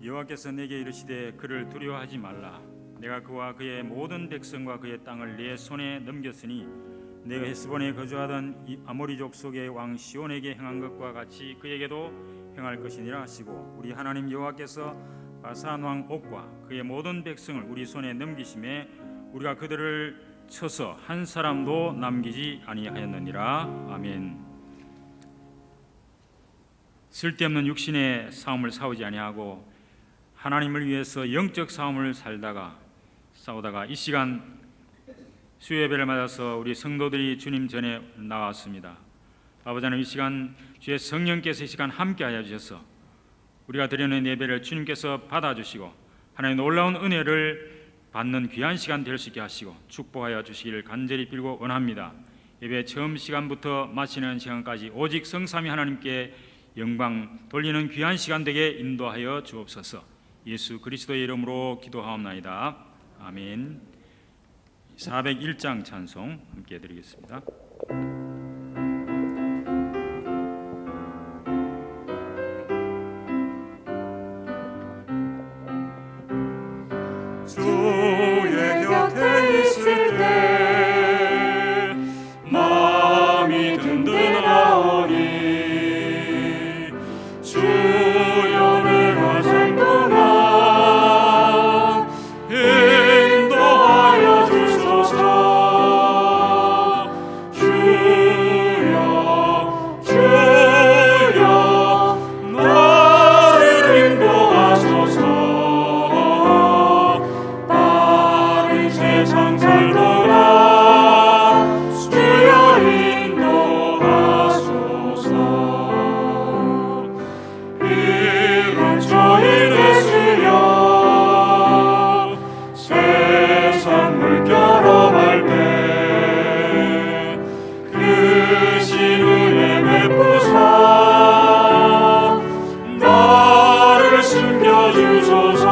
여호와께서 내게 이르시되 그를 두려워하지 말라. 내가 그와 그의 모든 백성과 그의 땅을 내 손에 넘겼으니 내가 헤스본에 거주하던 이 아모리족 속의 왕 시온에게 행한 것과 같이 그에게도 행할 것이니라 하시고, 우리 하나님 여호와께서 바산 왕 옥과 그의 모든 백성을 우리 손에 넘기심에 우리가 그들을 쳐서 한 사람도 남기지 아니하였느니라. 아멘. 쓸데없는 육신의 싸움을 싸우지 아니하고 하나님을 위해서 영적 싸움을 싸우다가 이 시간 수요예배를 맞아서 우리 성도들이 주님 전에 나왔습니다. 아버지 하나님, 이 시간 주의 성령께서 이 시간 함께하여 주셔서 우리가 드리는 예배를 주님께서 받아주시고 하나님의 놀라운 은혜를 받는 귀한 시간 될 수 있게 하시고 축복하여 주시기를 간절히 빌고 원합니다. 예배 처음 시간부터 마치는 시간까지 오직 성삼위 하나님께 영광 돌리는 귀한 시간 되게 인도하여 주옵소서. 예수 그리스도의 이름으로 기도하옵나이다. 아멘. 401장 찬송 함께 드리겠습니다. 주의 곁에 있을 때 마음이 든든하오니 주여 내가 산동안 인도하여 주소서. 주여 주여 나를 인도하소서. 세상 살더라 주여 인도하소서. 이런 저희의 주여 세상 물결어 밟되 그 신은혜 베푸사 나를 숨겨주소서.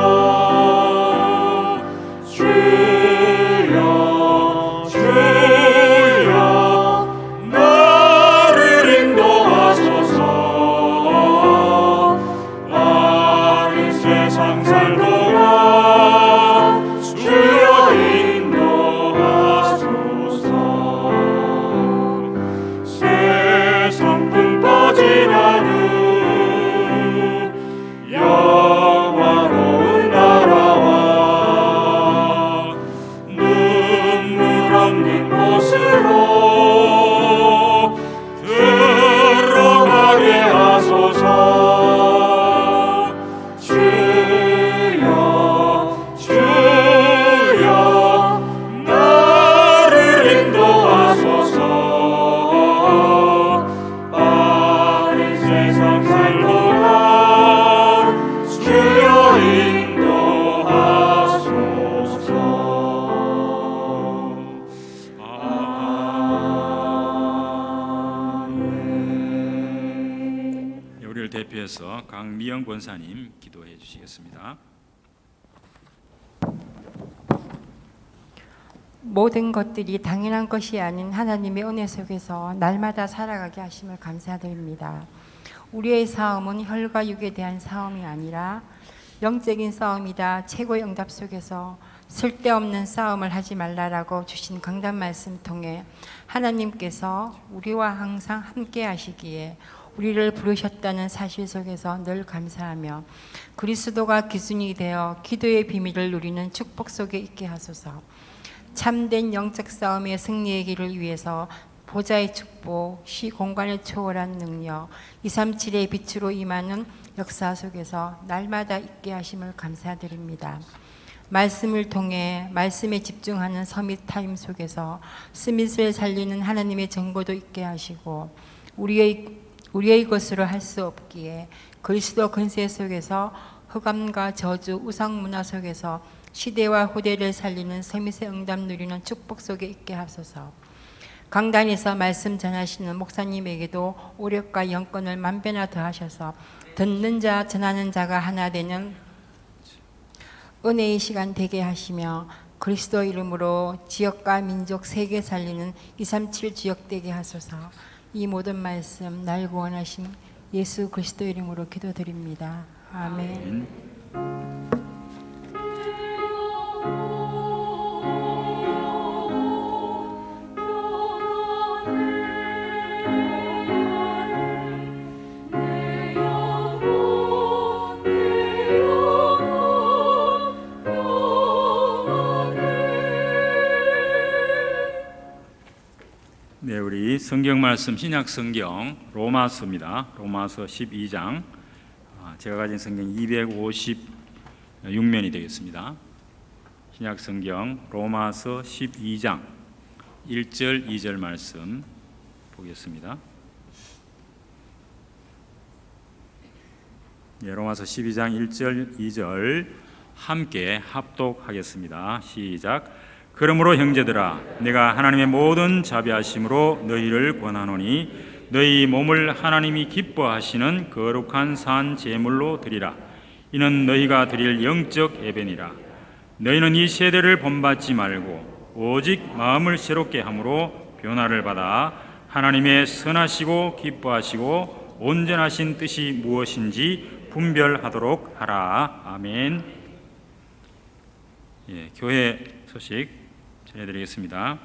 대표해서 강미영 권사님 기도해 주시겠습니다. 모든 것들이 당연한 것이 아닌 하나님의 은혜 속에서 날마다 살아가게 하심을 감사드립니다. 우리의 싸움은 혈과 육에 대한 싸움이 아니라 영적인 싸움이다. 최고의 응답 속에서 쓸데없는 싸움을 하지 말라라고 주신 강단 말씀 통해 하나님께서 우리와 항상 함께 하시기에 우리를 부르셨다는 사실 속에서 늘 감사하며 그리스도가 기준이 되어 기도의 비밀을 누리는 축복 속에 있게 하소서. 참된 영적 싸움의 승리의 길을 위해서 보좌의 축복, 시 공간을 초월한 능력, 237의 빛으로 임하는 역사 속에서 날마다 있게 하심을 감사드립니다. 말씀을 통해 말씀에 집중하는 서밋 타임 속에서 스밋을 살리는 하나님의 정보도 있게 하시고 우리의 것으로 할 수 없기에 그리스도 근세 속에서 흑암과 저주, 우상 문화 속에서 시대와 후대를 살리는 서밋의 응답 누리는 축복 속에 있게 하소서. 강단에서 말씀 전하시는 목사님에게도 오력과 영권을 만배나 더하셔서 듣는 자, 전하는 자가 하나 되는 은혜의 시간 되게 하시며 그리스도 이름으로 지역과 민족 세계 살리는 237 지역 되게 하소서. 이 모든 말씀 날 구원하신 예수 그리스도 이름으로 기도드립니다. 아멘. 네, 우리 성경 말씀 신약 성경 로마서입니다. 로마서 12장. 제가 가진 성경 256면이 되겠습니다. 신약 성경 로마서 12장 1절 2절 말씀 보겠습니다. 네, 로마서 12장 1절 2절 함께 합독하겠습니다. 시작. 그러므로 형제들아 내가 하나님의 모든 자비하심으로 너희를 권하노니 너희 몸을 하나님이 기뻐하시는 거룩한 산 제물로 드리라. 이는 너희가 드릴 영적 예배니라. 너희는 이 세대를 본받지 말고 오직 마음을 새롭게 함으로 변화를 받아 하나님의 선하시고 기뻐하시고 온전하신 뜻이 무엇인지 분별하도록 하라. 아멘. 예, 교회 소식 전해드리겠습니다.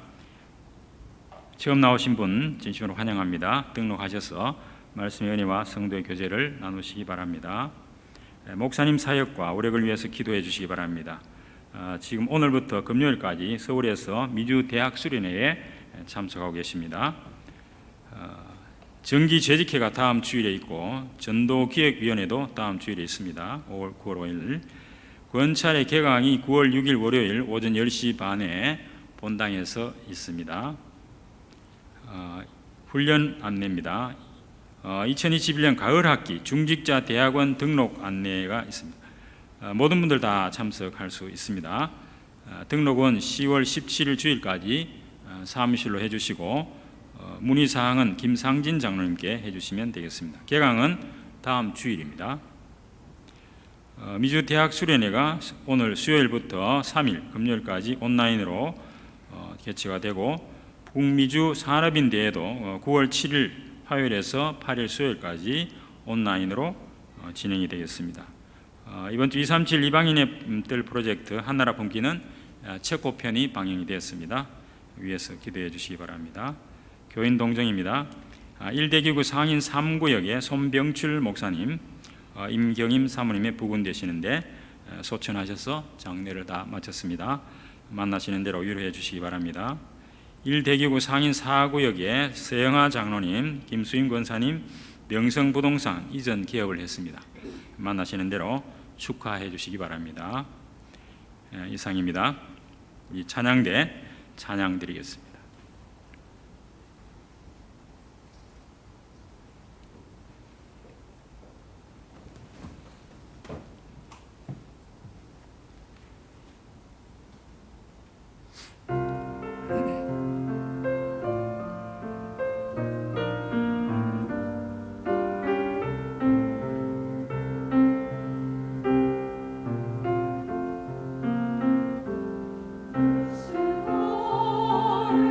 처음 나오신 분 진심으로 환영합니다. 등록하셔서 말씀의 은혜와 성도의 교제를 나누시기 바랍니다. 목사님 사역과 오력을 위해서 기도해 주시기 바랍니다. 지금 오늘부터 금요일까지 서울에서 미주 대학 수련회에 참석하고 계십니다. 정기 재직회가 다음 주일에 있고 전도기획위원회도 다음 주일에 있습니다. 9월 5일 권찰의 개강이 9월 6일 월요일 오전 10시 반에 본당에서 있습니다. 훈련 안내입니다. 2021년 가을 학기 중직자 대학원 등록 안내가 있습니다. 모든 분들 다 참석할 수 있습니다. 등록은 10월 17일 주일까지 사무실로 해주시고 문의사항은 김상진 장로님께 해주시면 되겠습니다. 개강은 다음 주일입니다. 미주 대학 수련회가 오늘 수요일부터 3일 금요일까지 온라인으로 개최가 되고 북미주 산업인대회도 9월 7일 화요일에서 8일 수요일까지 온라인으로 진행이 되겠습니다. 이번 주 237 이방인의 뜰 프로젝트 한나라 품기는 첫 편이 방영이 되었습니다. 위에서 기도해 주시기 바랍니다. 교인 동정입니다. 일대기구 상인 3구역에 손병출 목사님, 임경임 사모님의 부군 되시는데 소천하셔서 장례를 다 마쳤습니다. 만나시는 대로 위로해 주시기 바랍니다. 1대기구 상인 4구역에 서영아 장로님, 김수임 권사님 명성부동산 이전 개업을 했습니다. 만나시는 대로 축하해 주시기 바랍니다. 이상입니다. 이 찬양대 찬양 드리겠습니다. 수고를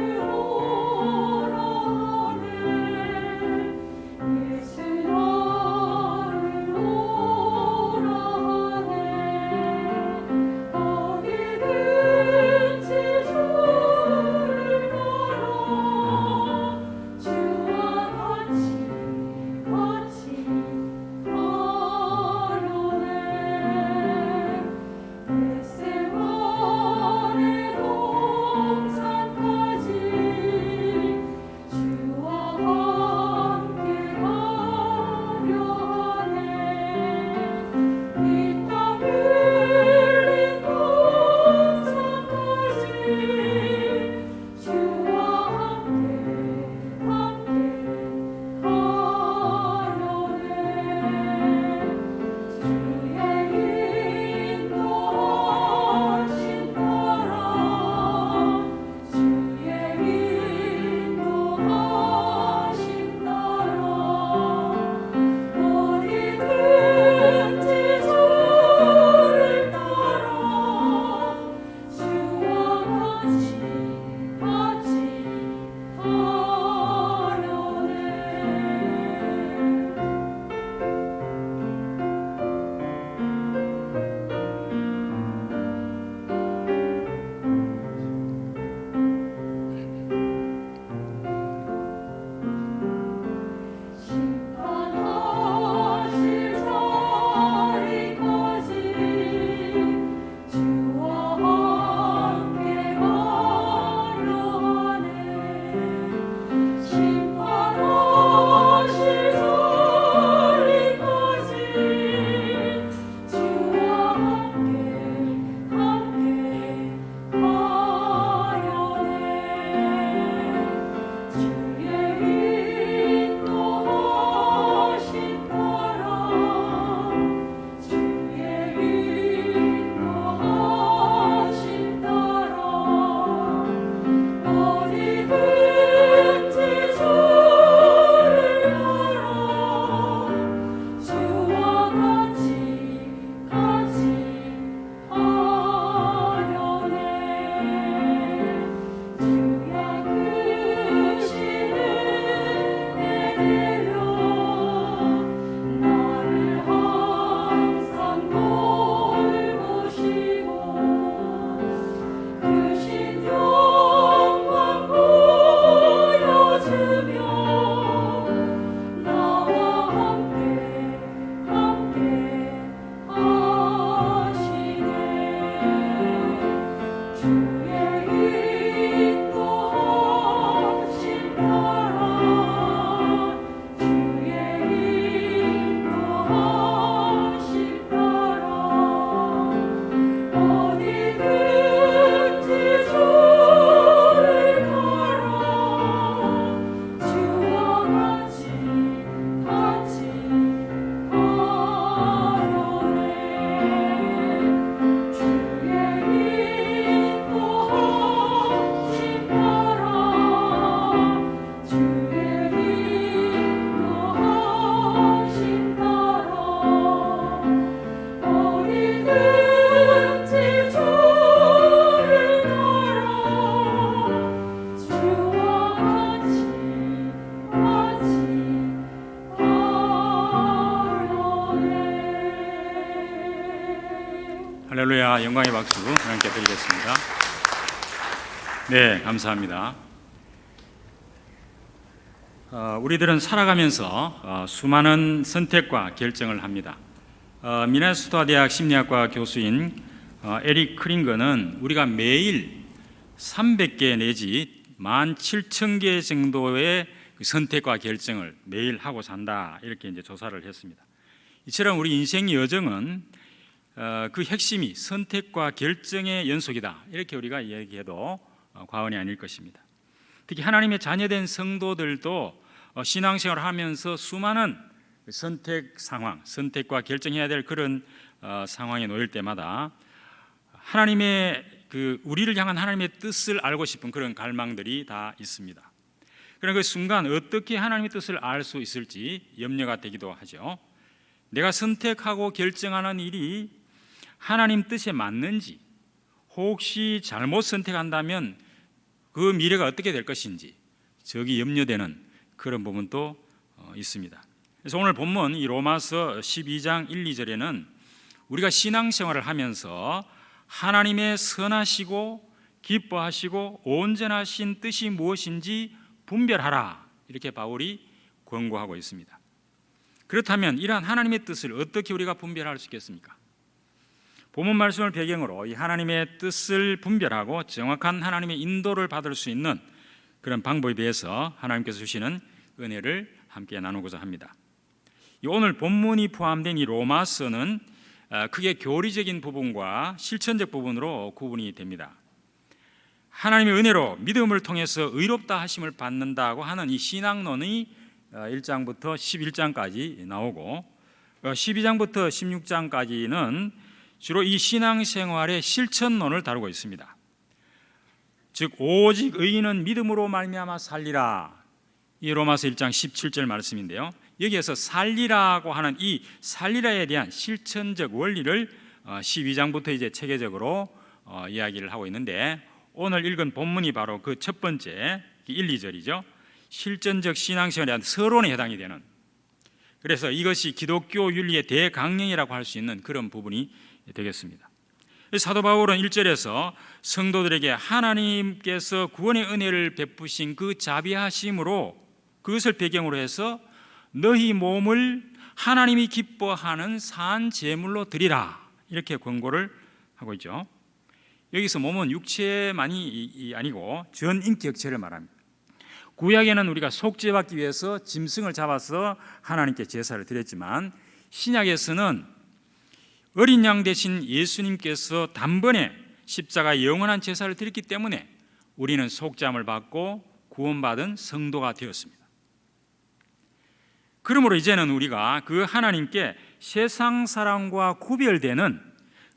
감사합니다. 영광의 박수 하나님께 드리겠습니다. 네, 감사합니다. 우리들은 살아가면서 수많은 선택과 결정을 합니다. 미네소타 대학 심리학과 교수인 에릭 크링거는 우리가 매일 300개 내지 17,000개 정도의 선택과 결정을 매일 하고 산다, 이렇게 이제 조사를 했습니다. 이처럼 우리 인생 여정은 그 핵심이 선택과 결정의 연속이다, 이렇게 우리가 얘기해도 과언이 아닐 것입니다. 특히 하나님의 자녀된 성도들도 신앙생활을 하면서 수많은 선택 상황, 선택과 결정해야 될 그런 상황에 놓일 때마다 하나님의 우리를 향한 하나님의 뜻을 알고 싶은 그런 갈망들이 다 있습니다. 그러나 그 순간 어떻게 하나님의 뜻을 알 수 있을지 염려가 되기도 하죠. 내가 선택하고 결정하는 일이 하나님 뜻에 맞는지, 혹시 잘못 선택한다면 그 미래가 어떻게 될 것인지 저기 염려되는 그런 부분도 있습니다. 그래서 오늘 본문 이 로마서 12장 1, 2절에는 우리가 신앙생활을 하면서 하나님의 선하시고 기뻐하시고 온전하신 뜻이 무엇인지 분별하라, 이렇게 바울이 권고하고 있습니다. 그렇다면 이러한 하나님의 뜻을 어떻게 우리가 분별할 수 있겠습니까? 본문 말씀을 배경으로 이 하나님의 뜻을 분별하고 정확한 하나님의 인도를 받을 수 있는 그런 방법에 대해서 하나님께서 주시는 은혜를 함께 나누고자 합니다. 오늘 본문이 포함된 이 로마서는 크게 교리적인 부분과 실천적 부분으로 구분이 됩니다. 하나님의 은혜로 믿음을 통해서 의롭다 하심을 받는다고 하는 이 신앙론이 1장부터 11장까지 나오고 12장부터 16장까지는 주로 이 신앙생활의 실천론을 다루고 있습니다. 즉 오직 의인은 믿음으로 말미암아 살리라, 이 로마서 1장 17절 말씀인데요. 여기에서 살리라고 하는 이 살리라에 대한 실천적 원리를 12장부터 이제 체계적으로 이야기를 하고 있는데, 오늘 읽은 본문이 바로 그 첫 번째 1, 2절이죠. 실전적 신앙생활에 대한 서론에 해당이 되는, 그래서 이것이 기독교 윤리의 대강령이라고 할 수 있는 그런 부분이 되겠습니다. 사도 바울은 1절에서 성도들에게 하나님께서 구원의 은혜를 베푸신 그 자비하심으로, 그것을 배경으로 해서 너희 몸을 하나님이 기뻐하는 산 제물로 드리라, 이렇게 권고를 하고 있죠. 여기서 몸은 육체만이 아니고 전 인격체를 말합니다. 구약에는 우리가 속죄받기 위해서 짐승을 잡아서 하나님께 제사를 드렸지만, 신약에서는 어린 양 대신 예수님께서 단번에 십자가의 영원한 제사를 드렸기 때문에 우리는 속죄함을 받고 구원받은 성도가 되었습니다. 그러므로 이제는 우리가 그 하나님께 세상 사람과 구별되는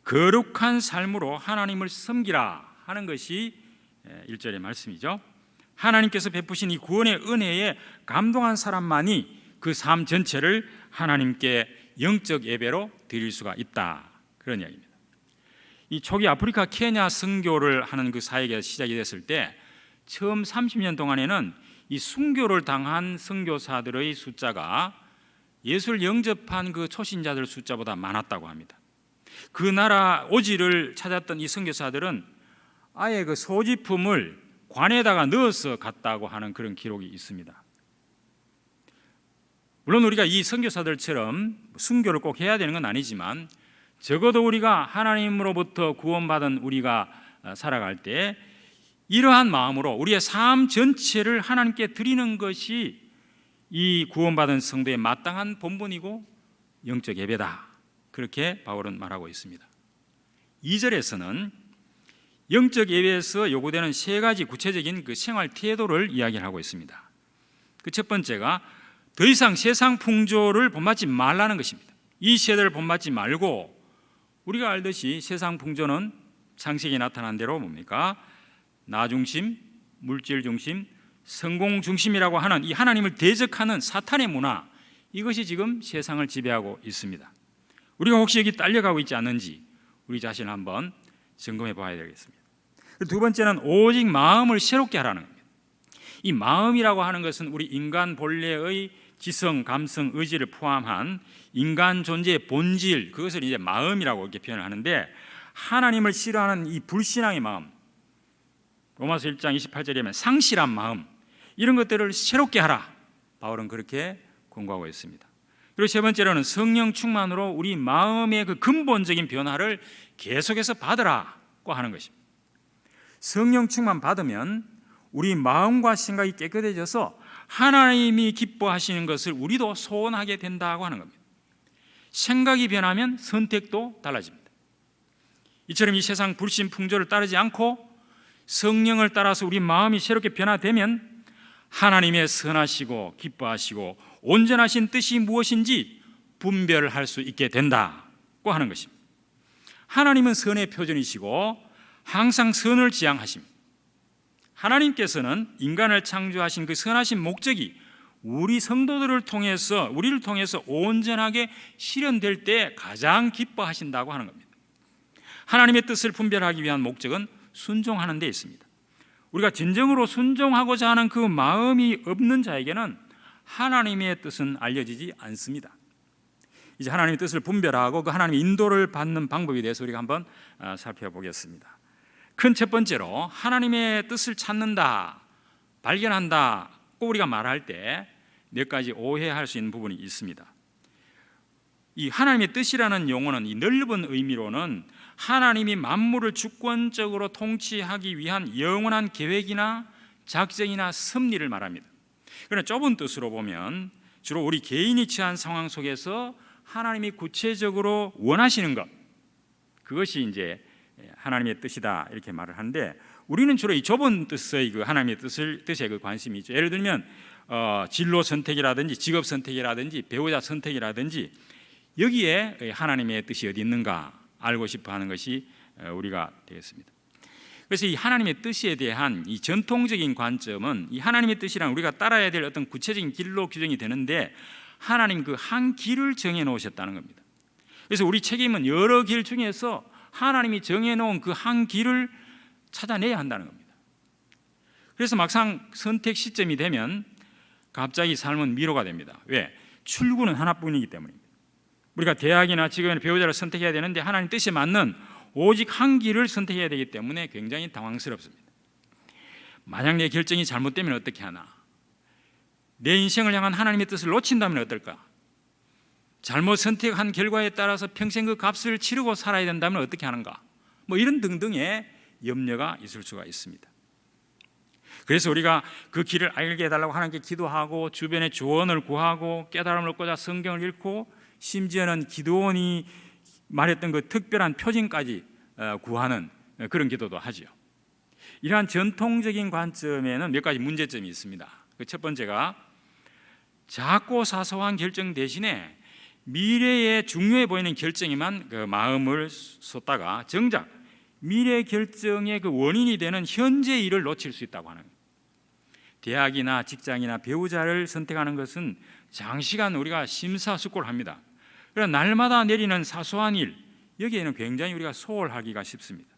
거룩한 삶으로 하나님을 섬기라 하는 것이 1절의 말씀이죠. 하나님께서 베푸신 이 구원의 은혜에 감동한 사람만이 그 삶 전체를 하나님께 영적 예배로 드릴 수가 있다, 그런 이야기입니다. 이 초기 아프리카 케냐 선교를 하는 그 사역이 시작이 됐을 때 처음 30년 동안에는 이 순교를 당한 선교사들의 숫자가 예수를 영접한 그 초신자들 숫자보다 많았다고 합니다. 그 나라 오지를 찾았던 이 선교사들은 아예 그 소지품을 관에다가 넣어서 갔다고 하는 그런 기록이 있습니다. 물론 우리가 이 선교사들처럼 순교를 꼭 해야 되는 건 아니지만, 적어도 우리가 하나님으로부터 구원받은 우리가 살아갈 때 이러한 마음으로 우리의 삶 전체를 하나님께 드리는 것이 이 구원받은 성도의 마땅한 본분이고 영적 예배다, 그렇게 바울은 말하고 있습니다. 2절에서는 영적 예배에서 요구되는 세 가지 구체적인 그 생활 태도를 이야기를 하고 있습니다. 그 첫 번째가 더 이상 세상 풍조를 본받지 말라는 것입니다. 이 세대를 본받지 말고, 우리가 알듯이 세상 풍조는 창세기에 나타난 대로 뭡니까? 나 중심, 물질 중심, 성공 중심이라고 하는 이 하나님을 대적하는 사탄의 문화, 이것이 지금 세상을 지배하고 있습니다. 우리가 혹시 여기 딸려가고 있지 않는지 우리 자신을 한번 점검해 봐야 되겠습니다. 두 번째는 오직 마음을 새롭게 하라는 겁니다. 이 마음이라고 하는 것은 우리 인간 본래의 지성, 감성, 의지를 포함한 인간 존재의 본질, 그것을 이제 마음이라고 이렇게 표현을 하는데, 하나님을 싫어하는 이 불신앙의 마음, 로마서 1장 28절에 보면 상실한 마음, 이런 것들을 새롭게 하라, 바울은 그렇게 권고하고 있습니다. 그리고 세 번째로는 성령 충만으로 우리 마음의 그 근본적인 변화를 계속해서 받으라고 하는 것입니다. 성령 충만 받으면 우리 마음과 생각이 깨끗해져서 하나님이 기뻐하시는 것을 우리도 소원하게 된다고 하는 겁니다. 생각이 변하면 선택도 달라집니다. 이처럼 이 세상 불신 풍조를 따르지 않고 성령을 따라서 우리 마음이 새롭게 변화되면 하나님의 선하시고 기뻐하시고 온전하신 뜻이 무엇인지 분별할 수 있게 된다고 하는 것입니다. 하나님은 선의 표준이시고 항상 선을 지향하십니다. 하나님께서는 인간을 창조하신 그 선하신 목적이 우리를 통해서 온전하게 실현될 때 가장 기뻐하신다고 하는 겁니다. 하나님의 뜻을 분별하기 위한 목적은 순종하는 데 있습니다. 우리가 진정으로 순종하고자 하는 그 마음이 없는 자에게는 하나님의 뜻은 알려지지 않습니다. 이제 하나님의 뜻을 분별하고 그 하나님의 인도를 받는 방법에 대해서 우리가 한번 살펴보겠습니다. 큰 첫 번째로 하나님의 뜻을 찾는다, 발견한다 꼭 우리가 말할 때 몇 가지 오해할 수 있는 부분이 있습니다. 이 하나님의 뜻이라는 용어는 이 넓은 의미로는 하나님이 만물을 주권적으로 통치하기 위한 영원한 계획이나 작정이나 섭리를 말합니다. 그러나 좁은 뜻으로 보면 주로 우리 개인이 처한 상황 속에서 하나님이 구체적으로 원하시는 것, 그것이 이제 하나님의 뜻이다 이렇게 말을 하는데, 우리는 주로 이 좁은 뜻의 그 하나님의 뜻에 그 관심이 있죠. 예를 들면 진로 선택이라든지 직업 선택이라든지 배우자 선택이라든지 여기에 하나님의 뜻이 어디 있는가 알고 싶어하는 것이 우리가 되겠습니다. 그래서 이 하나님의 뜻에 대한 이 전통적인 관점은 이 하나님의 뜻이란 우리가 따라야 될 어떤 구체적인 길로 규정이 되는데 하나님 그 한 길을 정해 놓으셨다는 겁니다. 그래서 우리 책임은 여러 길 중에서 하나님이 정해 놓은 그 한 길을 찾아내야 한다는 겁니다. 그래서 막상 선택 시점이 되면 갑자기 삶은 미로가 됩니다. 왜? 출구는 하나뿐이기 때문입니다. 우리가 대학이나 직업이나 배우자를 선택해야 되는데 하나님 뜻에 맞는 오직 한 길을 선택해야 되기 때문에 굉장히 당황스럽습니다. 만약 내 결정이 잘못되면 어떻게 하나? 내 인생을 향한 하나님의 뜻을 놓친다면 어떨까? 잘못 선택한 결과에 따라서 평생 그 값을 치르고 살아야 된다면 어떻게 하는가? 이런 등등의 염려가 있을 수가 있습니다. 그래서 우리가 그 길을 알게 해달라고 하나님께 기도하고 주변에 조언을 구하고 깨달음을 얻고자 성경을 읽고 심지어는 기도원이 말했던 그 특별한 표징까지 구하는 그런 기도도 하죠. 이러한 전통적인 관점에는 몇 가지 문제점이 있습니다. 그 첫 번째가 작고 사소한 결정 대신에 미래에 중요해 보이는 결정에만 그 마음을 쏟다가 정작 미래 결정의 그 원인이 되는 현재 일을 놓칠 수 있다고 하는 거예요. 대학이나 직장이나 배우자를 선택하는 것은 장시간 우리가 심사숙고를 합니다. 그러나 날마다 내리는 사소한 일, 여기에는 굉장히 우리가 소홀하기가 쉽습니다.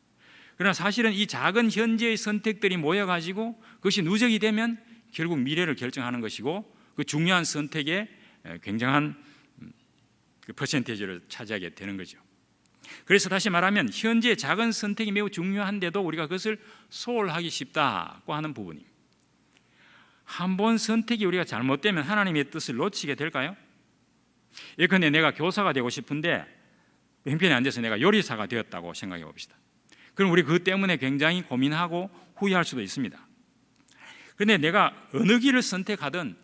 그러나 사실은 이 작은 현재의 선택들이 모여가지고 그것이 누적이 되면 결국 미래를 결정하는 것이고 그 중요한 선택에 굉장한 그 퍼센테이지를 차지하게 되는 거죠. 그래서 다시 말하면 현재 작은 선택이 매우 중요한데도 우리가 그것을 소홀하기 쉽다고 하는 부분입니다. 한 번 선택이 우리가 잘못되면 하나님의 뜻을 놓치게 될까요? 예컨대 내가 교사가 되고 싶은데 형편이 안 돼서 내가 요리사가 되었다고 생각해 봅시다. 그럼 우리 그것 때문에 굉장히 고민하고 후회할 수도 있습니다. 그런데 내가 어느 길을 선택하든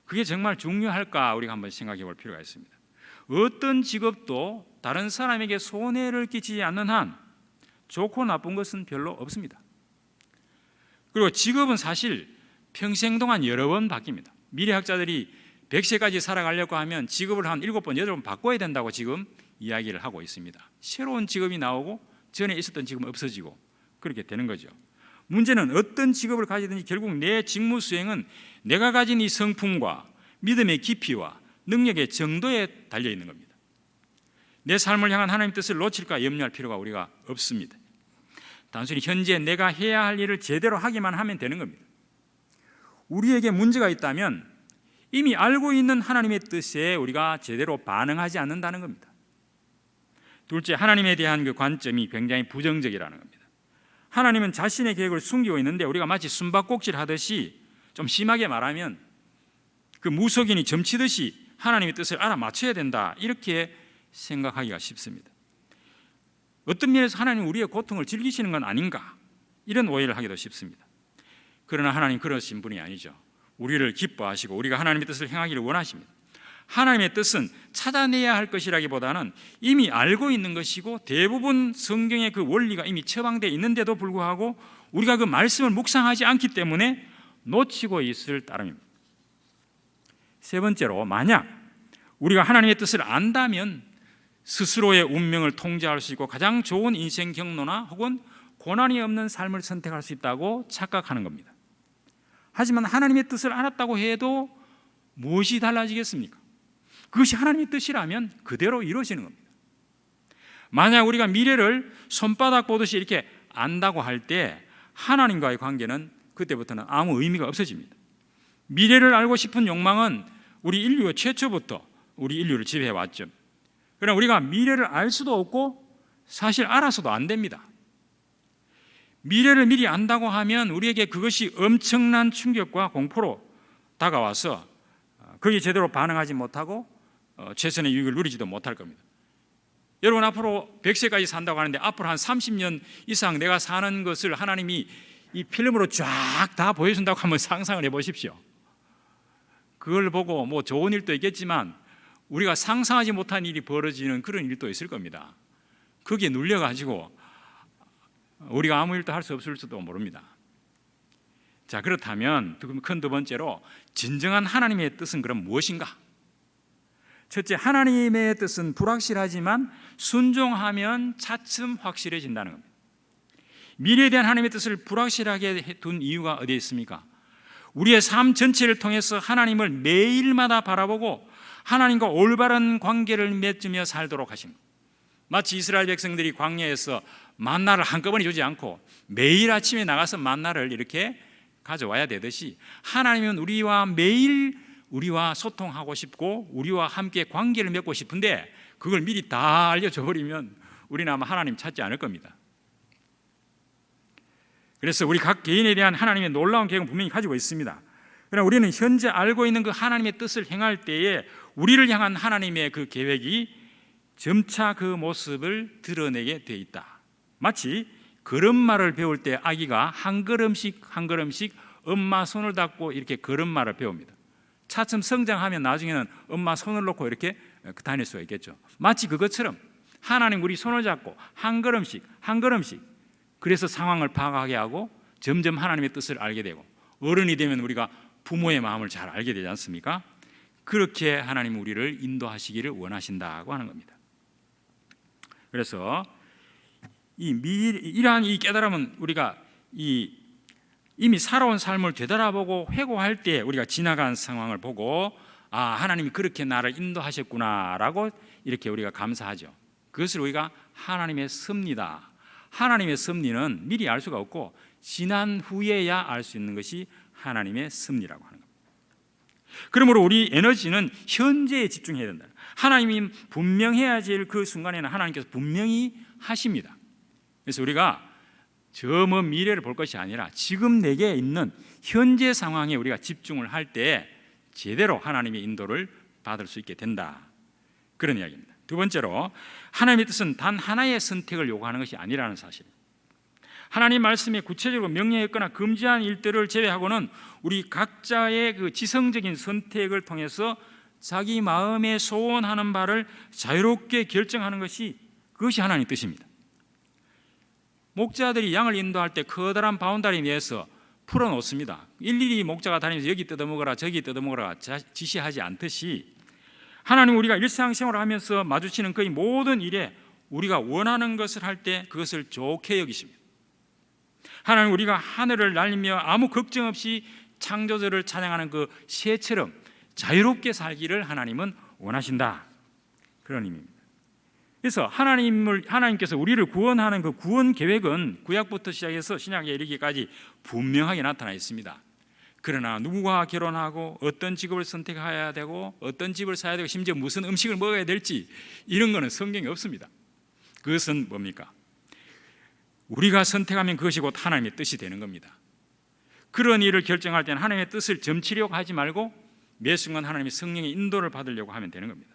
그게 정말 중요할까 우리가 한번 생각해 볼 필요가 있습니다. 어떤 직업도 다른 사람에게 손해를 끼치지 않는 한 좋고 나쁜 것은 별로 없습니다. 그리고 직업은 사실 평생 동안 여러 번 바뀝니다. 미래학자들이 100세까지 살아가려고 하면 직업을 한 7번, 8번 바꿔야 된다고 지금 이야기를 하고 있습니다. 새로운 직업이 나오고 전에 있었던 직업은 없어지고 그렇게 되는 거죠. 문제는 어떤 직업을 가지든지 결국 내 직무 수행은 내가 가진 이 성품과 믿음의 깊이와 능력의 정도에 달려 있는 겁니다. 내 삶을 향한 하나님의 뜻을 놓칠까 염려할 필요가 우리가 없습니다. 단순히 현재 내가 해야 할 일을 제대로 하기만 하면 되는 겁니다. 우리에게 문제가 있다면 이미 알고 있는 하나님의 뜻에 우리가 제대로 반응하지 않는다는 겁니다. 둘째, 하나님에 대한 그 관점이 굉장히 부정적이라는 겁니다. 하나님은 자신의 계획을 숨기고 있는데 우리가 마치 숨바꼭질 하듯이, 좀 심하게 말하면 그 무속인이 점치듯이 하나님의 뜻을 알아맞혀야 된다, 이렇게 생각하기가 쉽습니다. 어떤 면에서 하나님은 우리의 고통을 즐기시는 건 아닌가, 이런 오해를 하기도 쉽습니다. 그러나 하나님 그러신 분이 아니죠. 우리를 기뻐하시고 우리가 하나님의 뜻을 행하기를 원하십니다. 하나님의 뜻은 찾아내야 할 것이라기보다는 이미 알고 있는 것이고, 대부분 성경의 그 원리가 이미 처방되어 있는데도 불구하고 우리가 그 말씀을 묵상하지 않기 때문에 놓치고 있을 따름입니다. 세 번째로, 만약 우리가 하나님의 뜻을 안다면 스스로의 운명을 통제할 수 있고 가장 좋은 인생 경로나 혹은 고난이 없는 삶을 선택할 수 있다고 착각하는 겁니다. 하지만 하나님의 뜻을 알았다고 해도 무엇이 달라지겠습니까? 그것이 하나님의 뜻이라면 그대로 이루어지는 겁니다. 만약 우리가 미래를 손바닥 보듯이 이렇게 안다고 할 때 하나님과의 관계는 그때부터는 아무 의미가 없어집니다. 미래를 알고 싶은 욕망은 우리 인류의 최초부터 우리 인류를 지배해왔죠. 그러나 우리가 미래를 알 수도 없고 사실 알아서도 안 됩니다. 미래를 미리 안다고 하면 우리에게 그것이 엄청난 충격과 공포로 다가와서 거기에 제대로 반응하지 못하고 최선의 유익을 누리지도 못할 겁니다. 여러분, 앞으로 100세까지 산다고 하는데 앞으로 한 30년 이상 내가 사는 것을 하나님이 이 필름으로 쫙 다 보여준다고 한번 상상을 해보십시오. 그걸 보고 뭐 좋은 일도 있겠지만 우리가 상상하지 못한 일이 벌어지는 그런 일도 있을 겁니다. 거기에 눌려가지고 우리가 아무 일도 할 수 없을 수도 모릅니다. 자, 그렇다면 큰 두 번째로, 진정한 하나님의 뜻은 그럼 무엇인가? 첫째, 하나님의 뜻은 불확실하지만 순종하면 차츰 확실해진다는 겁니다. 미래에 대한 하나님의 뜻을 불확실하게 둔 이유가 어디에 있습니까? 우리의 삶 전체를 통해서 하나님을 매일마다 바라보고 하나님과 올바른 관계를 맺으며 살도록 하신 것. 마치 이스라엘 백성들이 광야에서 만나를 한꺼번에 주지 않고 매일 아침에 나가서 만나를 이렇게 가져와야 되듯이, 하나님은 매일 우리와 소통하고 싶고 우리와 함께 관계를 맺고 싶은데 그걸 미리 다 알려줘 버리면 우리는 아마 하나님 찾지 않을 겁니다. 그래서 우리 각 개인에 대한 하나님의 놀라운 계획은 분명히 가지고 있습니다. 그러나 우리는 현재 알고 있는 그 하나님의 뜻을 행할 때에 우리를 향한 하나님의 그 계획이 점차 그 모습을 드러내게 돼 있다. 마치 걸음마를 배울 때 아기가 한 걸음씩 한 걸음씩 엄마 손을 잡고 이렇게 걸음마를 배웁니다. 차츰 성장하면 나중에는 엄마 손을 놓고 이렇게 다닐 수가 있겠죠. 마치 그것처럼 하나님 우리 손을 잡고 한 걸음씩 한 걸음씩, 그래서 상황을 파악하게 하고 점점 하나님의 뜻을 알게 되고, 어른이 되면 우리가 부모의 마음을 잘 알게 되지 않습니까? 그렇게 하나님 우리를 인도하시기를 원하신다고 하는 겁니다. 그래서 이러한 이 깨달음은 우리가 이미 살아온 삶을 되돌아보고 회고할 때 우리가 지나간 상황을 보고, 아, 하나님이 그렇게 나를 인도하셨구나라고 이렇게 우리가 감사하죠. 그것을 우리가 하나님의 섭리다. 하나님의 섭리는 미리 알 수가 없고 지난 후에야 알 수 있는 것이 하나님의 섭리라고 하는 겁니다. 그러므로 우리 에너지는 현재에 집중해야 된다. 하나님이 분명해야 될 그 순간에는 하나님께서 분명히 하십니다. 그래서 우리가 저 먼 미래를 볼 것이 아니라 지금 내게 있는 현재 상황에 우리가 집중을 할 때 제대로 하나님의 인도를 받을 수 있게 된다, 그런 이야기입니다. 두 번째로, 하나님의 뜻은 단 하나의 선택을 요구하는 것이 아니라는 사실입니다. 하나님 말씀에 구체적으로 명령했거나 금지한 일들을 제외하고는 우리 각자의 그 지성적인 선택을 통해서 자기 마음에 소원하는 바를 자유롭게 결정하는 것이, 그것이 하나님의 뜻입니다. 목자들이 양을 인도할 때 커다란 바운다리 내에서 풀어놓습니다. 일일이 목자가 다니면서 여기 뜯어먹어라 저기 뜯어먹어라 지시하지 않듯이, 하나님 우리가 일상생활을 하면서 마주치는 거의 모든 일에 우리가 원하는 것을 할 때 그것을 좋게 여기십니다. 하나님 우리가 하늘을 날리며 아무 걱정 없이 창조주를 찬양하는 그 새처럼 자유롭게 살기를 하나님은 원하신다, 그런 의미입니다. 그래서 하나님께서 우리를 구원하는 그 구원 계획은 구약부터 시작해서 신약에 이르기까지 분명하게 나타나 있습니다. 그러나 누구와 결혼하고 어떤 직업을 선택해야 되고 어떤 집을 사야 되고 심지어 무슨 음식을 먹어야 될지 이런 거는 성경에 없습니다. 그것은 뭡니까? 우리가 선택하면 그것이 곧 하나님의 뜻이 되는 겁니다. 그런 일을 결정할 때는 하나님의 뜻을 점치려고 하지 말고 매 순간 하나님의 성령의 인도를 받으려고 하면 되는 겁니다.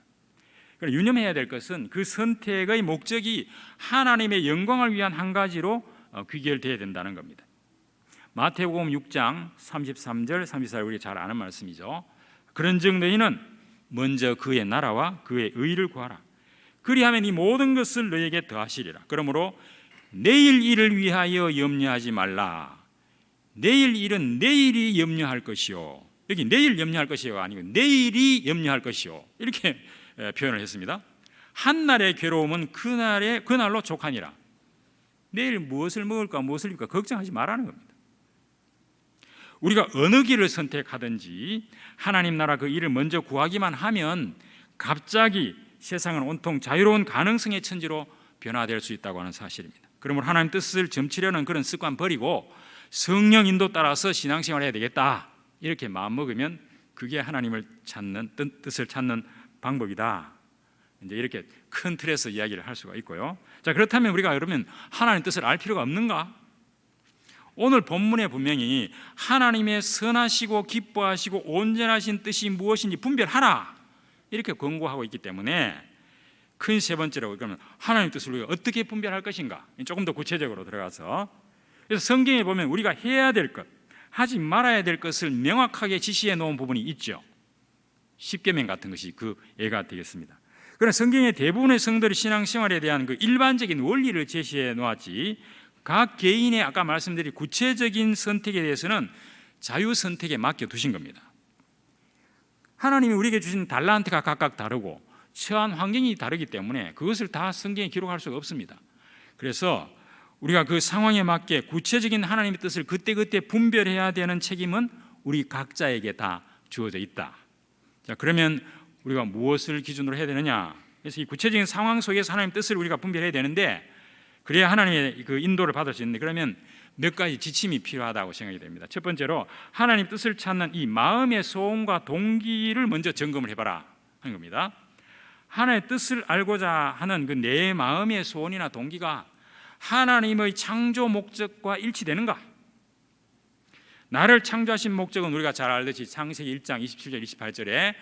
그러나 유념해야 될 것은 그 선택의 목적이 하나님의 영광을 위한 한 가지로 귀결되어야 된다는 겁니다. 마태복음 6장 33절 34절 우리 잘 아는 말씀이죠. 그런즉 너희는 먼저 그의 나라와 그의 의를 구하라. 그리하면 이 모든 것을 너희에게 더하시리라. 그러므로 내일 일을 위하여 염려하지 말라. 내일 일은 내일이 염려할 것이요. 여기 내일 염려할 것이요가 아니고 내일이 염려할 것이요. 이렇게 표현을 했습니다. 한날의 괴로움은 그날로 족하니라. 내일 무엇을 먹을까 무엇을 입을까 걱정하지 말라는 겁니다. 우리가 어느 길을 선택하든지 하나님 나라 그 일을 먼저 구하기만 하면 갑자기 세상은 온통 자유로운 가능성의 천지로 변화될 수 있다고 하는 사실입니다. 그러므로 하나님 뜻을 점치려는 그런 습관 버리고 성령 인도 따라서 신앙생활을 해야 되겠다 이렇게 마음먹으면 그게 하나님을 찾는 뜻을 찾는 방법이다. 이제 이렇게 큰 틀에서 이야기를 할 수가 있고요. 자, 그렇다면 우리가 그러면 하나님 뜻을 알 필요가 없는가? 오늘 본문에 분명히 하나님의 선하시고 기뻐하시고 온전하신 뜻이 무엇인지 분별하라 이렇게 권고하고 있기 때문에 큰 세 번째로 그러면 하나님 뜻을 우리가 어떻게 분별할 것인가 조금 더 구체적으로 들어가서 그래서 성경에 보면 우리가 해야 될 것, 하지 말아야 될 것을 명확하게 지시해 놓은 부분이 있죠. 십계명 같은 것이 그 예가 되겠습니다. 그러나 성경의 대부분의 성도의 신앙생활에 대한 그 일반적인 원리를 제시해 놓았지 각 개인의 아까 말씀드린 구체적인 선택에 대해서는 자유 선택에 맡겨 두신 겁니다. 하나님이 우리에게 주신 달란트가 각각 다르고 처한 환경이 다르기 때문에 그것을 다 성경에 기록할 수가 없습니다. 그래서 우리가 그 상황에 맞게 구체적인 하나님의 뜻을 그때그때 분별해야 되는 책임은 우리 각자에게 다 주어져 있다. 자, 그러면 우리가 무엇을 기준으로 해야 되느냐? 그래서 이 구체적인 상황 속에서 하나님의 뜻을 우리가 분별해야 되는데 그래야 하나님의 그 인도를 받을 수 있는데 그러면 몇 가지 지침이 필요하다고 생각이 됩니다. 첫 번째로 하나님 뜻을 찾는 이 마음의 소원과 동기를 먼저 점검을 해봐라 하는 겁니다. 하나님의 뜻을 알고자 하는 그 내 마음의 소원이나 동기가 하나님의 창조 목적과 일치되는가? 나를 창조하신 목적은 우리가 잘 알듯이 창세기 1장 27절 28절에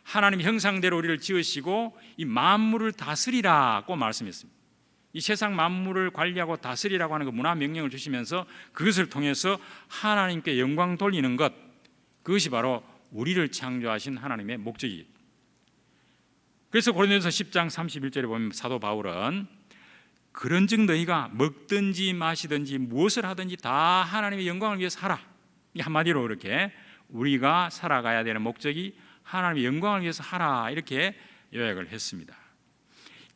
하나님 형상대로 우리를 지으시고 이 만물을 다스리라고 말씀했습니다. 이 세상 만물을 관리하고 다스리라고 하는 그 문화 명령을 주시면서 그것을 통해서 하나님께 영광 돌리는 것, 그것이 바로 우리를 창조하신 하나님의 목적이에요. 그래서 고린도전서 10장 31절에 보면 사도 바울은 그런즉 너희가 먹든지 마시든지 무엇을 하든지 다 하나님의 영광을 위해서 하라. 한마디로 이렇게 우리가 살아가야 되는 목적이 하나님의 영광을 위해서 하라 이렇게 요약을 했습니다.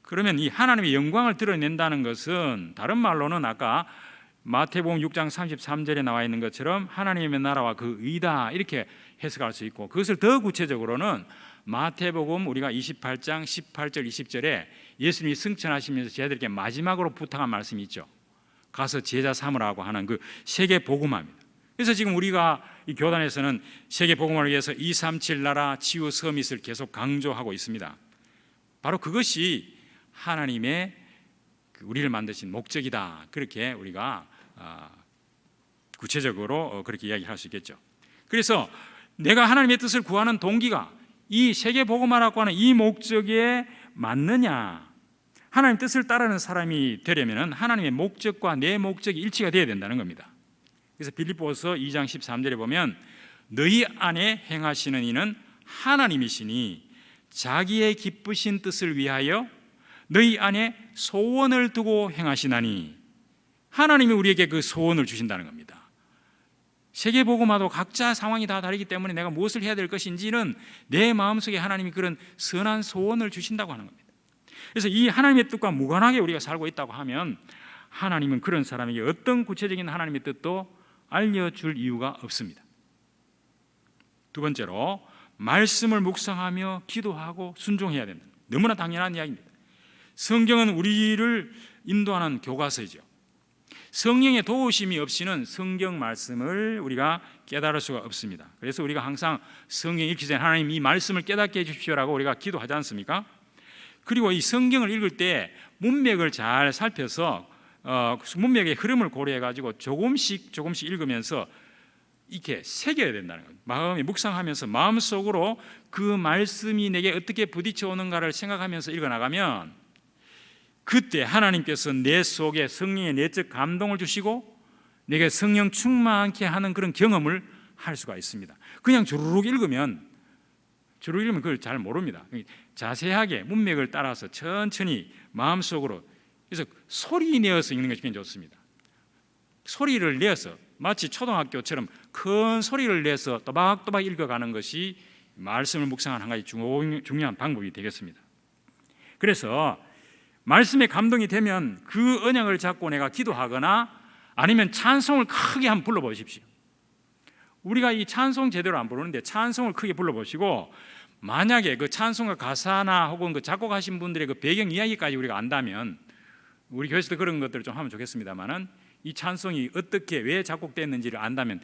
그러면 이 하나님의 영광을 드러낸다는 것은 다른 말로는 아까 마태복음 6장 33절에 나와 있는 것처럼 하나님의 나라와 그 의다 이렇게 해석할 수 있고 그것을 더 구체적으로는 마태복음 우리가 28장 18절 20절에 예수님이 승천하시면서 제자들에게 마지막으로 부탁한 말씀이 있죠. 가서 제자 삼으라고 하는 그 세계 복음화입니다. 그래서 지금 우리가 이 교단에서는 세계 복음화를 위해서 237 나라 치유 서밋을 계속 강조하고 있습니다. 바로 그것이 하나님의 우리를 만드신 목적이다. 그렇게 우리가 구체적으로 그렇게 이야기할 수 있겠죠. 그래서 내가 하나님의 뜻을 구하는 동기가 이 세계 복음화라고 하는 이 목적에 맞느냐? 하나님 뜻을 따르는 사람이 되려면 하나님의 목적과 내 목적이 일치가 되어야 된다는 겁니다. 그래서 빌립보서 2장 13절에 보면 너희 안에 행하시는 이는 하나님이시니 자기의 기쁘신 뜻을 위하여 너희 안에 소원을 두고 행하시나니 하나님이 우리에게 그 소원을 주신다는 겁니다. 세계복음화도 각자 상황이 다 다르기 때문에 내가 무엇을 해야 될 것인지는 내 마음속에 하나님이 그런 선한 소원을 주신다고 하는 겁니다. 그래서 이 하나님의 뜻과 무관하게 우리가 살고 있다고 하면 하나님은 그런 사람에게 어떤 구체적인 하나님의 뜻도 알려줄 이유가 없습니다. 두 번째로 말씀을 묵상하며 기도하고 순종해야 된다. 너무나 당연한 이야기입니다. 성경은 우리를 인도하는 교과서이죠. 성령의 도우심이 없이는 성경 말씀을 우리가 깨달을 수가 없습니다. 그래서 우리가 항상 성경 읽기 전에 하나님 이 말씀을 깨닫게 해주십시오라고 우리가 기도하지 않습니까? 그리고 이 성경을 읽을 때 문맥을 잘 살펴서 문맥의 흐름을 고려해 가지고 조금씩 읽으면서 이렇게 새겨야 된다는 거예요. 마음에 묵상하면서 마음속으로 그 말씀이 내게 어떻게 부딪혀 오는가를 생각하면서 읽어나가면 그때 하나님께서 내 속에 성령의 내적 감동을 주시고 내게 성령 충만케 하는 그런 경험을 할 수가 있습니다. 그냥 주르륵 읽으면 그걸 잘 모릅니다. 자세하게 문맥을 따라서 천천히 마음속으로, 그래서 소리 내어서 읽는 것이 굉장히 좋습니다. 소리를 내어서 마치 초등학교처럼 큰 소리를 내서 또박또박 읽어가는 것이 말씀을 묵상하는 한 가지 중요한 방법이 되겠습니다. 그래서 말씀에 감동이 되면 그 언약을 잡고 내가 기도하거나 아니면 찬송을 크게 한번 불러보십시오. 우리가 이 찬송 제대로 안 부르는데 찬송을 크게 불러보시고, 만약에 그 찬송의 가사나 혹은 그 작곡하신 분들의 그 배경 이야기까지 우리가 안다면, 우리 교회에서도 그런 것들을 좀 하면 좋겠습니다만은, 이 찬송이 어떻게 왜 작곡됐는지를 안다면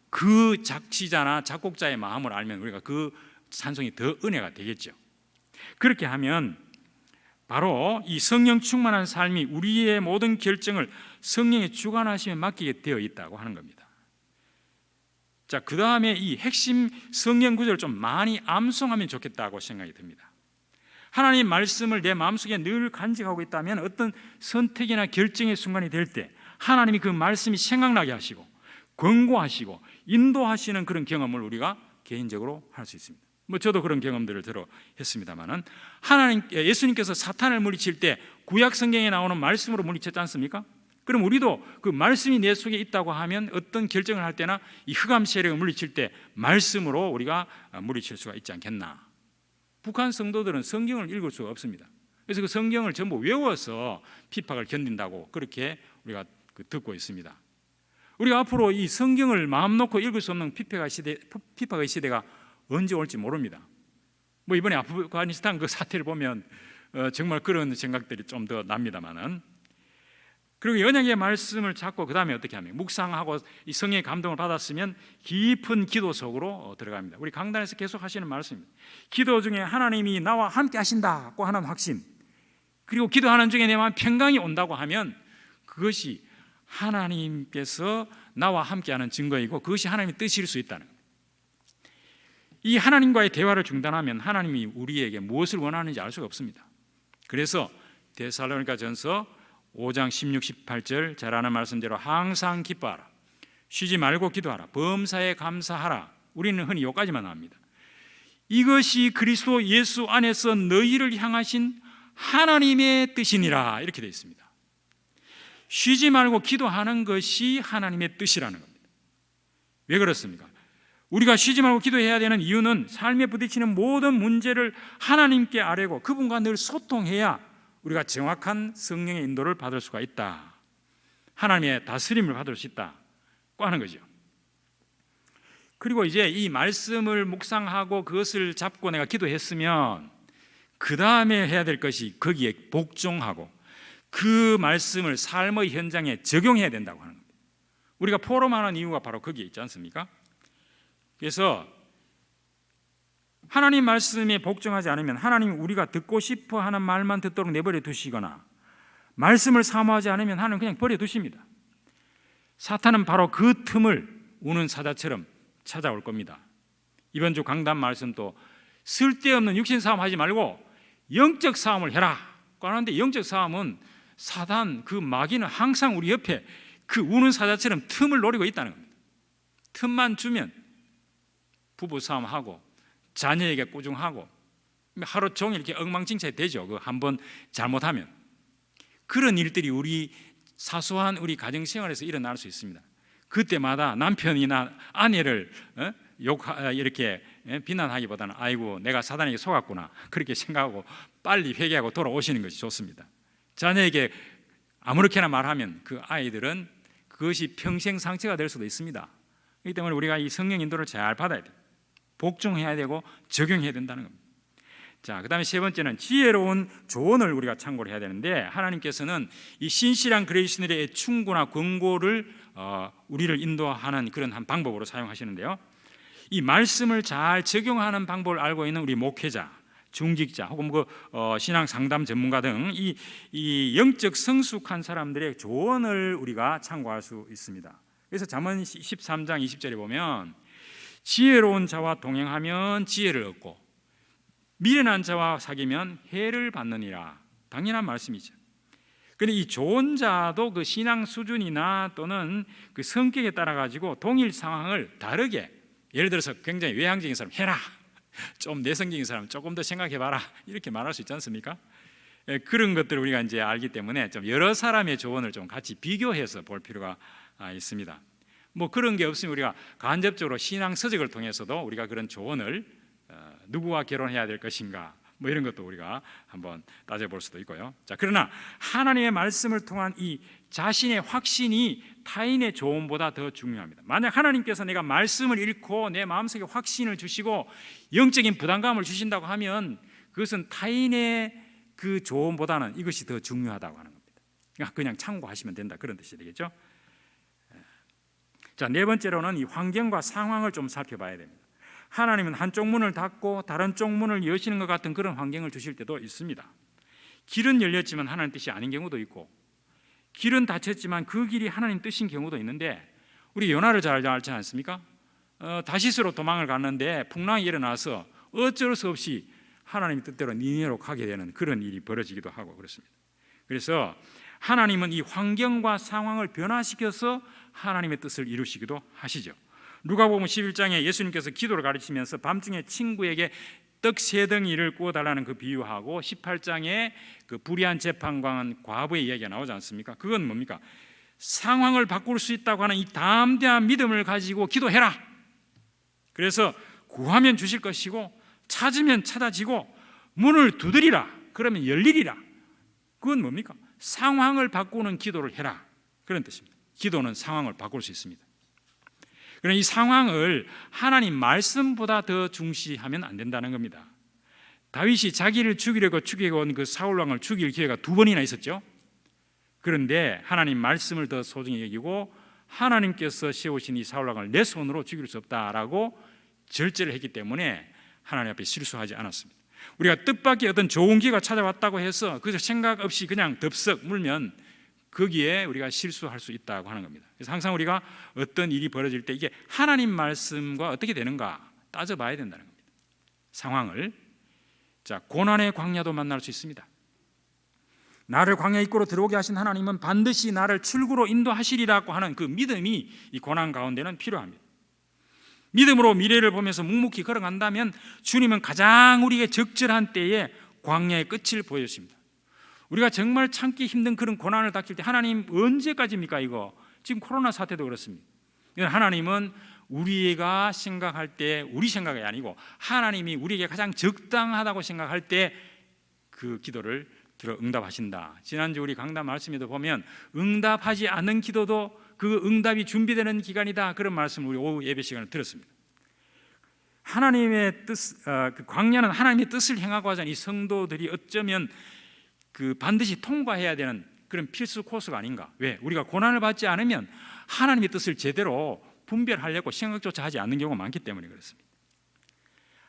그 작시자나 작곡자의 마음을 알면 우리가 그 찬송이 더 은혜가 되겠죠. 그렇게 하면 바로 이 성령 충만한 삶이 우리의 모든 결정을 성령의 주관하심에 맡기게 되어 있다고 하는 겁니다. 자, 그 다음에 이 핵심 성경 구절을 좀 많이 암송하면 좋겠다고 생각이 듭니다. 하나님 말씀을 내 마음속에 늘 간직하고 있다면 어떤 선택이나 결정의 순간이 될 때 하나님이 그 말씀이 생각나게 하시고 권고하시고 인도하시는 그런 경험을 우리가 개인적으로 할 수 있습니다. 저도 그런 경험들을 들어 했습니다만은, 예수님께서 사탄을 물리칠 때 구약 성경에 나오는 말씀으로 물리쳤지 않습니까? 그럼 우리도 그 말씀이 내 속에 있다고 하면 어떤 결정을 할 때나 이 흑암 세력을 물리칠 때 말씀으로 우리가 물리칠 수가 있지 않겠나. 북한 성도들은 성경을 읽을 수가 없습니다. 그래서 그 성경을 전부 외워서 핍박을 견딘다고 그렇게 우리가 듣고 있습니다. 우리가 앞으로 이 성경을 마음 놓고 읽을 수 없는 핍박의 시대가 언제 올지 모릅니다. 이번에 아프가니스탄 그 사태를 보면 정말 그런 생각들이 좀 더 납니다만은, 그리고 언약의 말씀을 잡고 그 다음에 어떻게 하면 묵상하고 이 성령의 감동을 받았으면 깊은 기도 속으로 들어갑니다. 우리 강단에서 계속 하시는 말씀입니다. 기도 중에 하나님이 나와 함께 하신다고 하는 확신, 그리고 기도하는 중에 내 마음 평강이 온다고 하면 그것이 하나님께서 나와 함께하는 증거이고 그것이 하나님의 뜻일 수 있다는 겁니다. 이 하나님과의 대화를 중단하면 하나님이 우리에게 무엇을 원하는지 알 수가 없습니다. 그래서 데살로니가전서 5장 16, 18절 잘 아는 말씀대로 항상 기뻐하라, 쉬지 말고 기도하라, 범사에 감사하라. 우리는 흔히 여기까지만 나옵니다. 이것이 그리스도 예수 안에서 너희를 향하신 하나님의 뜻이니라, 이렇게 되어 있습니다. 쉬지 말고 기도하는 것이 하나님의 뜻이라는 겁니다. 왜 그렇습니까? 우리가 쉬지 말고 기도해야 되는 이유는 삶에 부딪히는 모든 문제를 하나님께 아뢰고 그분과 늘 소통해야 우리가 정확한 성령의 인도를 받을 수가 있다, 하나님의 다스림을 받을 수 있다고 하는 거죠. 그리고 이제 이 말씀을 묵상하고 그것을 잡고 내가 기도했으면 그 다음에 해야 될 것이 거기에 복종하고 그 말씀을 삶의 현장에 적용해야 된다고 하는 겁니다. 우리가 포럼하는 이유가 바로 거기에 있지 않습니까? 그래서 하나님 말씀에 복종하지 않으면 하나님이 우리가 듣고 싶어 하는 말만 듣도록 내버려 두시거나 말씀을 사모하지 않으면 하나님은 그냥 버려 두십니다. 사탄은 바로 그 틈을 우는 사자처럼 찾아올 겁니다. 이번 주 강단 말씀도 쓸데없는 육신 싸움 하지 말고 영적 싸움을 해라 하는데, 영적 싸움은 사단 그 마귀는 항상 우리 옆에 그 우는 사자처럼 틈을 노리고 있다는 겁니다. 틈만 주면 부부 싸움하고 자녀에게 꾸중하고 하루 종일 이렇게 엉망진창이 되죠. 그 한번 잘못하면 그런 일들이 우리 사소한 우리 가정생활에서 일어날 수 있습니다. 그때마다 남편이나 아내를 이렇게 비난하기보다는 아이고 내가 사단에게 속았구나 그렇게 생각하고 빨리 회개하고 돌아오시는 것이 좋습니다. 자녀에게 아무렇게나 말하면 그 아이들은 그것이 평생 상처가 될 수도 있습니다. 그렇기 때문에 우리가 이 성령 인도를 잘 받아야 돼요. 복종해야 되고 적용해야 된다는 겁니다. 자, 그 다음에 세 번째는 지혜로운 조언을 우리가 참고를 해야 되는데, 하나님께서는 이 신실한 그리스도인의 충고나 권고를 우리를 인도하는 그런 한 방법으로 사용하시는데요, 이 말씀을 잘 적용하는 방법을 알고 있는 우리 목회자, 중직자 혹은 신앙 상담 전문가 등 이 영적 성숙한 사람들의 조언을 우리가 참고할 수 있습니다. 그래서 잠언 13장 20절에 보면 지혜로운 자와 동행하면 지혜를 얻고 미련한 자와 사귀면 해를 받느니라. 당연한 말씀이죠. 그런데 이 좋은 자도 그 신앙 수준이나 또는 그 성격에 따라 가지고 동일 상황을 다르게, 예를 들어서 굉장히 외향적인 사람 해라, 좀 내성적인 사람 조금 더 생각해봐라, 이렇게 말할 수 있지 않습니까? 그런 것들을 우리가 이제 알기 때문에 좀 여러 사람의 조언을 좀 같이 비교해서 볼 필요가 있습니다. 뭐 그런 게 없으면 우리가 간접적으로 신앙 서적을 통해서도 우리가 그런 조언을 누구와 결혼해야 될 것인가 뭐 이런 것도 우리가 한번 따져볼 수도 있고요. 자, 그러나 하나님의 말씀을 통한 이 자신의 확신이 타인의 조언보다 더 중요합니다. 만약 하나님께서 내가 말씀을 읽고 내 마음속에 확신을 주시고 영적인 부담감을 주신다고 하면 그것은 타인의 그 조언보다는 이것이 더 중요하다고 하는 겁니다. 그냥 참고하시면 된다, 그런 뜻이 되겠죠. 자, 네 번째로는 이 환경과 상황을 좀 살펴봐야 됩니다. 하나님은 한쪽 문을 닫고 다른 쪽 문을 여시는 것 같은 그런 환경을 주실 때도 있습니다. 길은 열렸지만 하나님 뜻이 아닌 경우도 있고, 길은 닫혔지만 그 길이 하나님 뜻인 경우도 있는데, 우리 요나를 잘 알지 않습니까? 다시스로 도망을 갔는데 풍랑이 일어나서 어쩔 수 없이 하나님 뜻대로 니네로 가게 되는 그런 일이 벌어지기도 하고 그렇습니다. 그래서 하나님은 이 환경과 상황을 변화시켜서 하나님의 뜻을 이루시기도 하시죠. 누가복음 11장에 예수님께서 기도를 가르치면서 밤중에 친구에게 떡 3덩이를 구워달라는 그 비유하고 18장에 그 불의한 재판관 과부의 이야기가 나오지 않습니까? 그건 뭡니까? 상황을 바꿀 수 있다고 하는 이 담대한 믿음을 가지고 기도해라. 그래서 구하면 주실 것이고 찾으면 찾아지고 문을 두드리라. 그러면 열리리라. 그건 뭡니까? 상황을 바꾸는 기도를 해라, 그런 뜻입니다. 기도는 상황을 바꿀 수 있습니다. 그러나 이 상황을 하나님 말씀보다 더 중시하면 안 된다는 겁니다. 다윗이 자기를 죽이려고 온 그 사울 왕을 죽일 기회가 2번이나 있었죠. 그런데 하나님 말씀을 더 소중히 여기고 하나님께서 세우신 이 사울 왕을 내 손으로 죽일 수 없다라고 절제를 했기 때문에 하나님 앞에 실수하지 않았습니다. 우리가 뜻밖의 어떤 좋은 기회가 찾아왔다고 해서 그저 생각 없이 그냥 덥석 물면 거기에 우리가 실수할 수 있다고 하는 겁니다. 그래서 항상 우리가 어떤 일이 벌어질 때 이게 하나님 말씀과 어떻게 되는가 따져봐야 된다는 겁니다. 상황을. 자, 고난의 광야도 만날 수 있습니다. 나를 광야 입구로 들어오게 하신 하나님은 반드시 나를 출구로 인도하시리라고 하는 그 믿음이 이 고난 가운데는 필요합니다. 믿음으로 미래를 보면서 묵묵히 걸어간다면 주님은 가장 우리에게 적절한 때에 광야의 끝을 보여주십니다. 우리가 정말 참기 힘든 그런 고난을 닥칠 때 하나님 언제까지입니까? 이거 지금 코로나 사태도 그렇습니다. 하나님은 우리가 생각할 때 우리 생각이 아니고 하나님이 우리에게 가장 적당하다고 생각할 때 그 기도를 들어 응답하신다. 지난주 우리 강단 말씀에도 보면 응답하지 않은 기도도 그 응답이 준비되는 기간이다, 그런 말씀을 우리 오후 예배 시간에 들었습니다. 하나님의 뜻, 그 광야는 하나님의 뜻을 행하고 하자니 이 성도들이 어쩌면 그 반드시 통과해야 되는 그런 필수 코스가 아닌가. 왜? 우리가 고난을 받지 않으면 하나님의 뜻을 제대로 분별하려고 생각조차 하지 않는 경우가 많기 때문에 그렇습니다.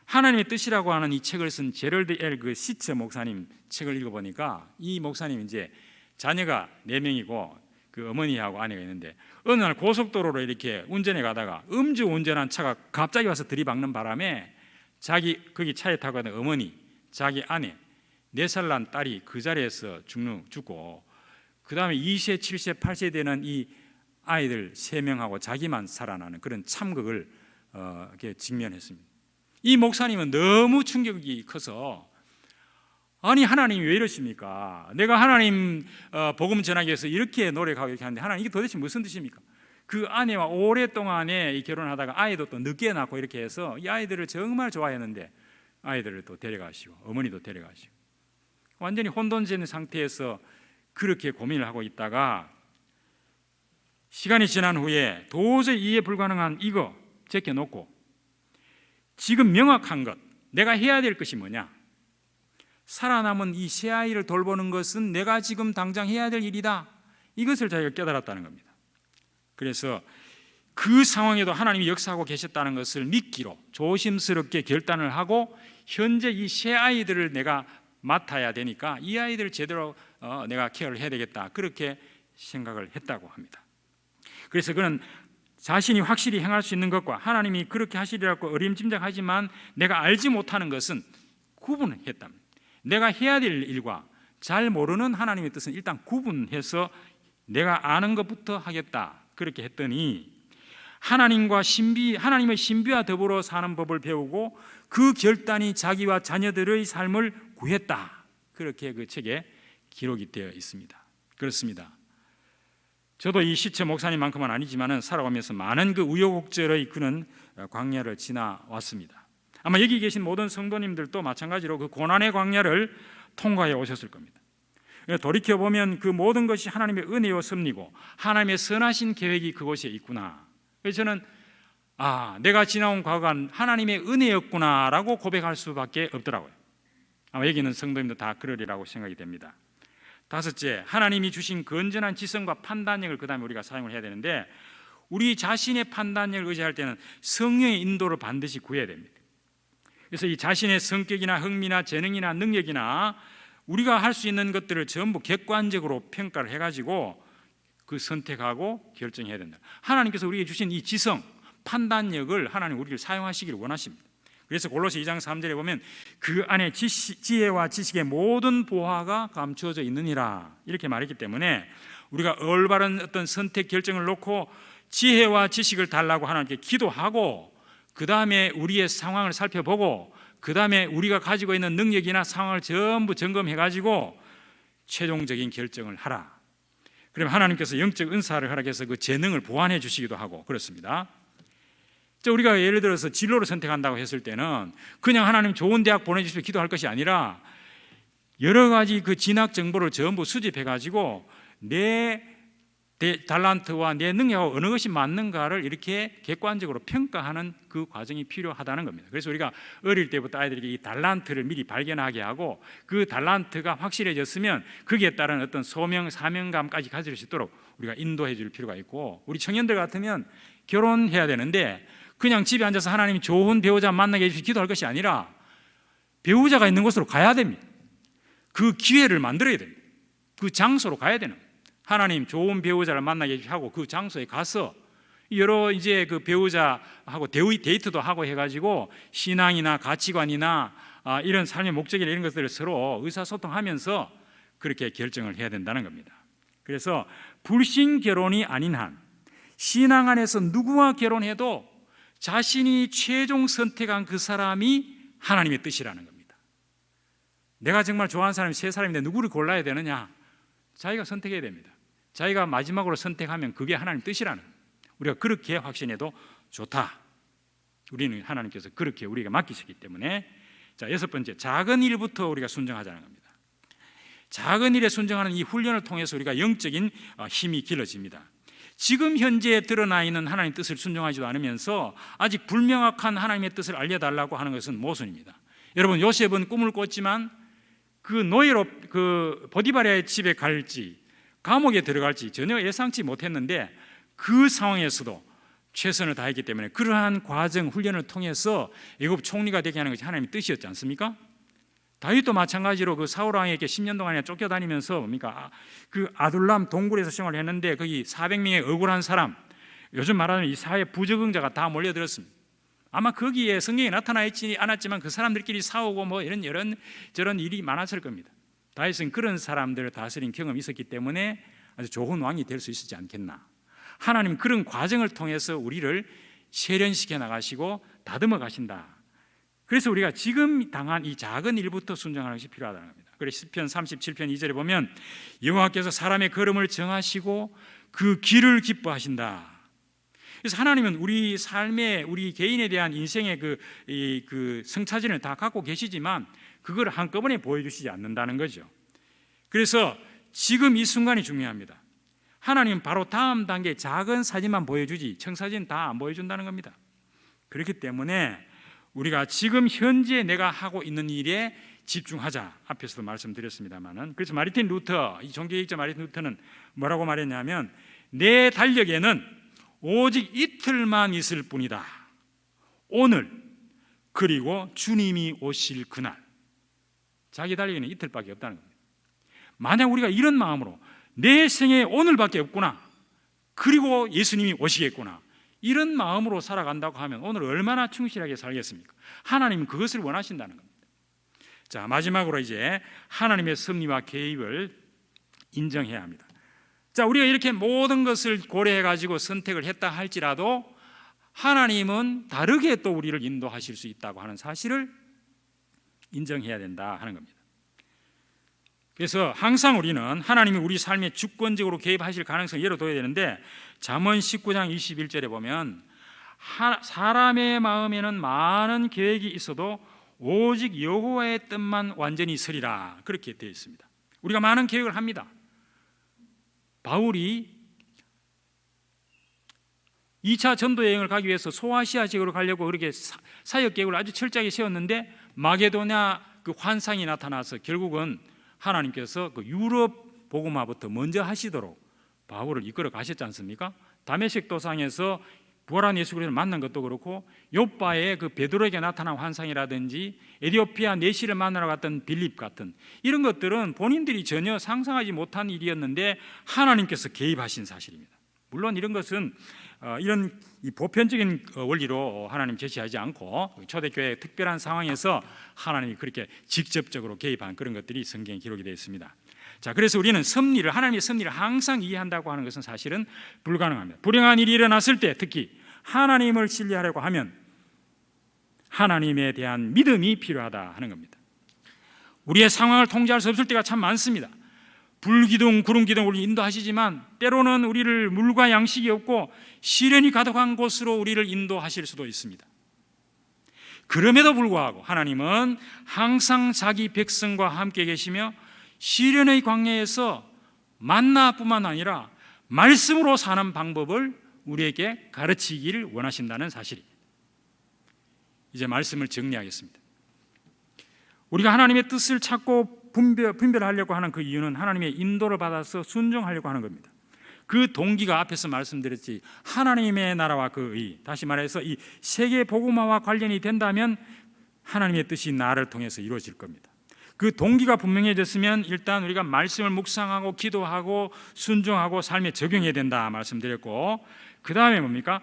하나님의 뜻이라고 하는 이 책을 쓴 제럴드 L. 그 시처 목사님 책을 읽어보니까 이 목사님 이제 자녀가 4명이고 그 어머니하고 아내가 있는데 어느 날 고속도로로 이렇게 운전해 가다가 음주 운전한 차가 갑자기 와서 들이박는 바람에 거기 차에 타고 가던 어머니, 자기 아내, 4살 난 딸이 그 자리에서 죽고 그 다음에 2세, 7세, 8세 되는 이 아이들 3명하고 자기만 살아나는 그런 참극을 이렇게 직면했습니다. 이 목사님은 너무 충격이 커서 아니 하나님이 왜 이러십니까? 내가 하나님 복음 전하기 위해서 이렇게 노력하고 이렇게 하는데 하나님 이게 도대체 무슨 뜻입니까? 그 아내와 오랫동안에 결혼하다가 아이도 또 늦게 낳고 이렇게 해서 이 아이들을 정말 좋아했는데 아이들을 또 데려가시고 어머니도 데려가시고 완전히 혼돈된 상태에서 그렇게 고민을 하고 있다가 시간이 지난 후에 도저히 이해 불가능한 이거 제껴놓고 지금 명확한 것, 내가 해야 될 것이 뭐냐? 살아남은 이 세 아이를 돌보는 것은 내가 지금 당장 해야 될 일이다. 이것을 자기가 깨달았다는 겁니다. 그래서 그 상황에도 하나님이 역사하고 계셨다는 것을 믿기로 조심스럽게 결단을 하고 현재 이 세 아이들을 내가 맡아야 되니까 이 아이들을 제대로 내가 케어를 해야 되겠다, 그렇게 생각을 했다고 합니다. 그래서 그는 자신이 확실히 행할 수 있는 것과 하나님이 그렇게 하시리라고 어림짐작하지만 내가 알지 못하는 것은 구분했답니다. 내가 해야 될 일과 잘 모르는 하나님의 뜻은 일단 구분해서 내가 아는 것부터 하겠다, 그렇게 했더니 하나님의 신비와 더불어 사는 법을 배우고 그 결단이 자기와 자녀들의 삶을 구했다, 그렇게 그 책에 기록이 되어 있습니다. 그렇습니다. 저도 이 시체 목사님만큼은 아니지만 살아가면서 많은 그 우여곡절의 그는 광야를 지나왔습니다. 아마 여기 계신 모든 성도님들도 마찬가지로 그 고난의 광야를 통과해 오셨을 겁니다. 돌이켜보면 그 모든 것이 하나님의 은혜와 섭리고 하나님의 선하신 계획이 그곳에 있구나. 그래서 저는 내가 지나온 과거가 하나님의 은혜였구나라고 고백할 수밖에 없더라고요. 아마 여기 있는 성도님도 다 그러리라고 생각이 됩니다. 다섯째, 하나님이 주신 건전한 지성과 판단력을 그 다음에 우리가 사용을 해야 되는데, 우리 자신의 판단력을 의지할 때는 성령의 인도를 반드시 구해야 됩니다. 그래서 이 자신의 성격이나 흥미나 재능이나 능력이나 우리가 할 수 있는 것들을 전부 객관적으로 평가를 해가지고 그 선택하고 결정해야 된다. 하나님께서 우리에게 주신 이 지성, 판단력을 하나님 우리를 사용하시기를 원하십니다. 그래서 골로새 2장 3절에 보면 그 안에 지혜와 지식의 모든 보화가 감추어져 있느니라, 이렇게 말했기 때문에 우리가 올바른 어떤 선택 결정을 놓고 지혜와 지식을 달라고 하나님께 기도하고 그 다음에 우리의 상황을 살펴보고 그 다음에 우리가 가지고 있는 능력이나 상황을 전부 점검해가지고 최종적인 결정을 하라. 그러면 하나님께서 영적 은사를 허락해서 그 재능을 보완해 주시기도 하고 그렇습니다. 우리가 예를 들어서 진로를 선택한다고 했을 때는 그냥 하나님 좋은 대학 보내주시면 기도할 것이 아니라 여러 가지 그 진학 정보를 전부 수집해가지고 내 달란트와 내 능력하고 어느 것이 맞는가를 이렇게 객관적으로 평가하는 그 과정이 필요하다는 겁니다. 그래서 우리가 어릴 때부터 아이들에게 이 달란트를 미리 발견하게 하고 그 달란트가 확실해졌으면 거기에 따른 어떤 소명, 사명감까지 가질 수 있도록 우리가 인도해 줄 필요가 있고, 우리 청년들 같으면 결혼해야 되는데 그냥 집에 앉아서 하나님이 좋은 배우자 만나게 해주시 기도할 것이 아니라 배우자가 있는 곳으로 가야 됩니다. 그 기회를 만들어야 됩니다. 그 장소로 가야 되는 거예요. 하나님 좋은 배우자를 만나게 해주시고 그 장소에 가서 여러 이제 그 배우자하고 데이트도 하고 해가지고 신앙이나 가치관이나 이런 삶의 목적이나 이런 것들을 서로 의사소통하면서 그렇게 결정을 해야 된다는 겁니다. 그래서 불신 결혼이 아닌 한 신앙 안에서 누구와 결혼해도 자신이 최종 선택한 그 사람이 하나님의 뜻이라는 겁니다. 내가 정말 좋아하는 사람이 세 사람인데 누구를 골라야 되느냐? 자기가 선택해야 됩니다. 자기가 마지막으로 선택하면 그게 하나님 뜻이라는 거예요. 우리가 그렇게 확신해도 좋다. 우리는 하나님께서 그렇게 우리가 맡기셨기 때문에. 자, 여섯 번째, 작은 일부터 우리가 순종하자는 겁니다. 작은 일에 순종하는 이 훈련을 통해서 우리가 영적인 힘이 길러집니다. 지금 현재 드러나 있는 하나님의 뜻을 순종하지도 않으면서 아직 불명확한 하나님의 뜻을 알려달라고 하는 것은 모순입니다. 여러분, 요셉은 꿈을 꿨지만 그 노예로 그 보디바라의 집에 갈지 감옥에 들어갈지 전혀 예상치 못했는데 그 상황에서도 최선을 다했기 때문에 그러한 과정 훈련을 통해서 애굽 총리가 되게 하는 것이 하나님의 뜻이었지 않습니까? 다윗도 마찬가지로 그 사울 왕에게 10년 동안이나 쫓겨다니면서 뭡니까? 그 아둘람 동굴에서 생활을 했는데 거기 400명의 억울한 사람, 요즘 말하는 이 사회 부적응자가 다 몰려들었습니다. 아마 거기에 성경에 나타나 있지 않았지만 그 사람들끼리 싸우고 뭐 이런 저런 일이 많았을 겁니다. 다윗은 그런 사람들을 다스린 경험이 있었기 때문에 아주 좋은 왕이 될 수 있었지 않겠나. 하나님 그런 과정을 통해서 우리를 세련시켜 나가시고 다듬어 가신다. 그래서 우리가 지금 당한 이 작은 일부터 순종하는 것이 필요하다는 겁니다. 그래서 시편 37편 2절에 보면 여호와께서 사람의 걸음을 정하시고 그 길을 기뻐하신다. 그래서 하나님은 우리 삶의 우리 개인에 대한 인생의 그 성차진을 다 갖고 계시지만 그걸 한꺼번에 보여주시지 않는다는 거죠. 그래서 지금 이 순간이 중요합니다. 하나님은 바로 다음 단계 작은 사진만 보여주지 청사진 다 안 보여준다는 겁니다. 그렇기 때문에 우리가 지금 현재 내가 하고 있는 일에 집중하자. 앞에서도 말씀드렸습니다만은. 그래서 이 종교개혁자 마르틴 루터는 뭐라고 말했냐면 내 달력에는 오직 이틀만 있을 뿐이다. 오늘 그리고 주님이 오실 그날. 자기 달리기는 이틀밖에 없다는 겁니다. 만약 우리가 이런 마음으로 내 생에 오늘밖에 없구나, 그리고 예수님이 오시겠구나, 이런 마음으로 살아간다고 하면 오늘 얼마나 충실하게 살겠습니까? 하나님은 그것을 원하신다는 겁니다. 자, 마지막으로 이제 하나님의 섭리와 개입을 인정해야 합니다. 자, 우리가 이렇게 모든 것을 고려해 가지고 선택을 했다 할지라도 하나님은 다르게 또 우리를 인도하실 수 있다고 하는 사실을 인정해야 된다 하는 겁니다. 그래서 항상 우리는 하나님이 우리 삶에 주권적으로 개입하실 가능성을 열어둬야 되는데, 잠언 19장 21절에 보면 사람의 마음에는 많은 계획이 있어도 오직 여호와의 뜻만 완전히 서리라, 그렇게 되어 있습니다. 우리가 많은 계획을 합니다. 바울이 2차 전도 여행을 가기 위해서 소아시아 지역으로 가려고 그렇게 사역 계획을 아주 철저하게 세웠는데 마게도냐 그 환상이 나타나서 결국은 하나님께서 그 유럽 복음화부터 먼저 하시도록 바울을 이끌어 가셨지 않습니까? 다메섹 도상에서 부활한 예수 그리스도를 만난 것도 그렇고, 요바의 그 베드로에게 나타난 환상이라든지 에티오피아 내시를 만나러 갔던 빌립 같은 이런 것들은 본인들이 전혀 상상하지 못한 일이었는데 하나님께서 개입하신 사실입니다. 물론 이런 것은 이런 보편적인 원리로 하나님 제시하지 않고 초대교회의 특별한 상황에서 하나님이 그렇게 직접적으로 개입한 그런 것들이 성경에 기록이 되어 있습니다. 자, 그래서 우리는 섭리를, 하나님의 섭리를 항상 이해한다고 하는 것은 사실은 불가능합니다. 불행한 일이 일어났을 때 특히 하나님을 신뢰하려고 하면 하나님에 대한 믿음이 필요하다 하는 겁니다. 우리의 상황을 통제할 수 없을 때가 참 많습니다. 불기둥, 구름기둥 우리 인도하시지만 때로는 우리를 물과 양식이 없고 시련이 가득한 곳으로 우리를 인도하실 수도 있습니다. 그럼에도 불구하고 하나님은 항상 자기 백성과 함께 계시며 시련의 광야에서 만나뿐만 아니라 말씀으로 사는 방법을 우리에게 가르치기를 원하신다는 사실입니다. 이제 말씀을 정리하겠습니다. 우리가 하나님의 뜻을 찾고 분별하려고 하는 그 이유는 하나님의 인도를 받아서 순종하려고 하는 겁니다. 그 동기가 앞에서 말씀드렸지, 하나님의 나라와 그 의, 다시 말해서 이 세계 복음화와 관련이 된다면 하나님의 뜻이 나를 통해서 이루어질 겁니다. 그 동기가 분명해졌으면 일단 우리가 말씀을 묵상하고 기도하고 순종하고 삶에 적용해야 된다 말씀드렸고, 그 다음에 뭡니까?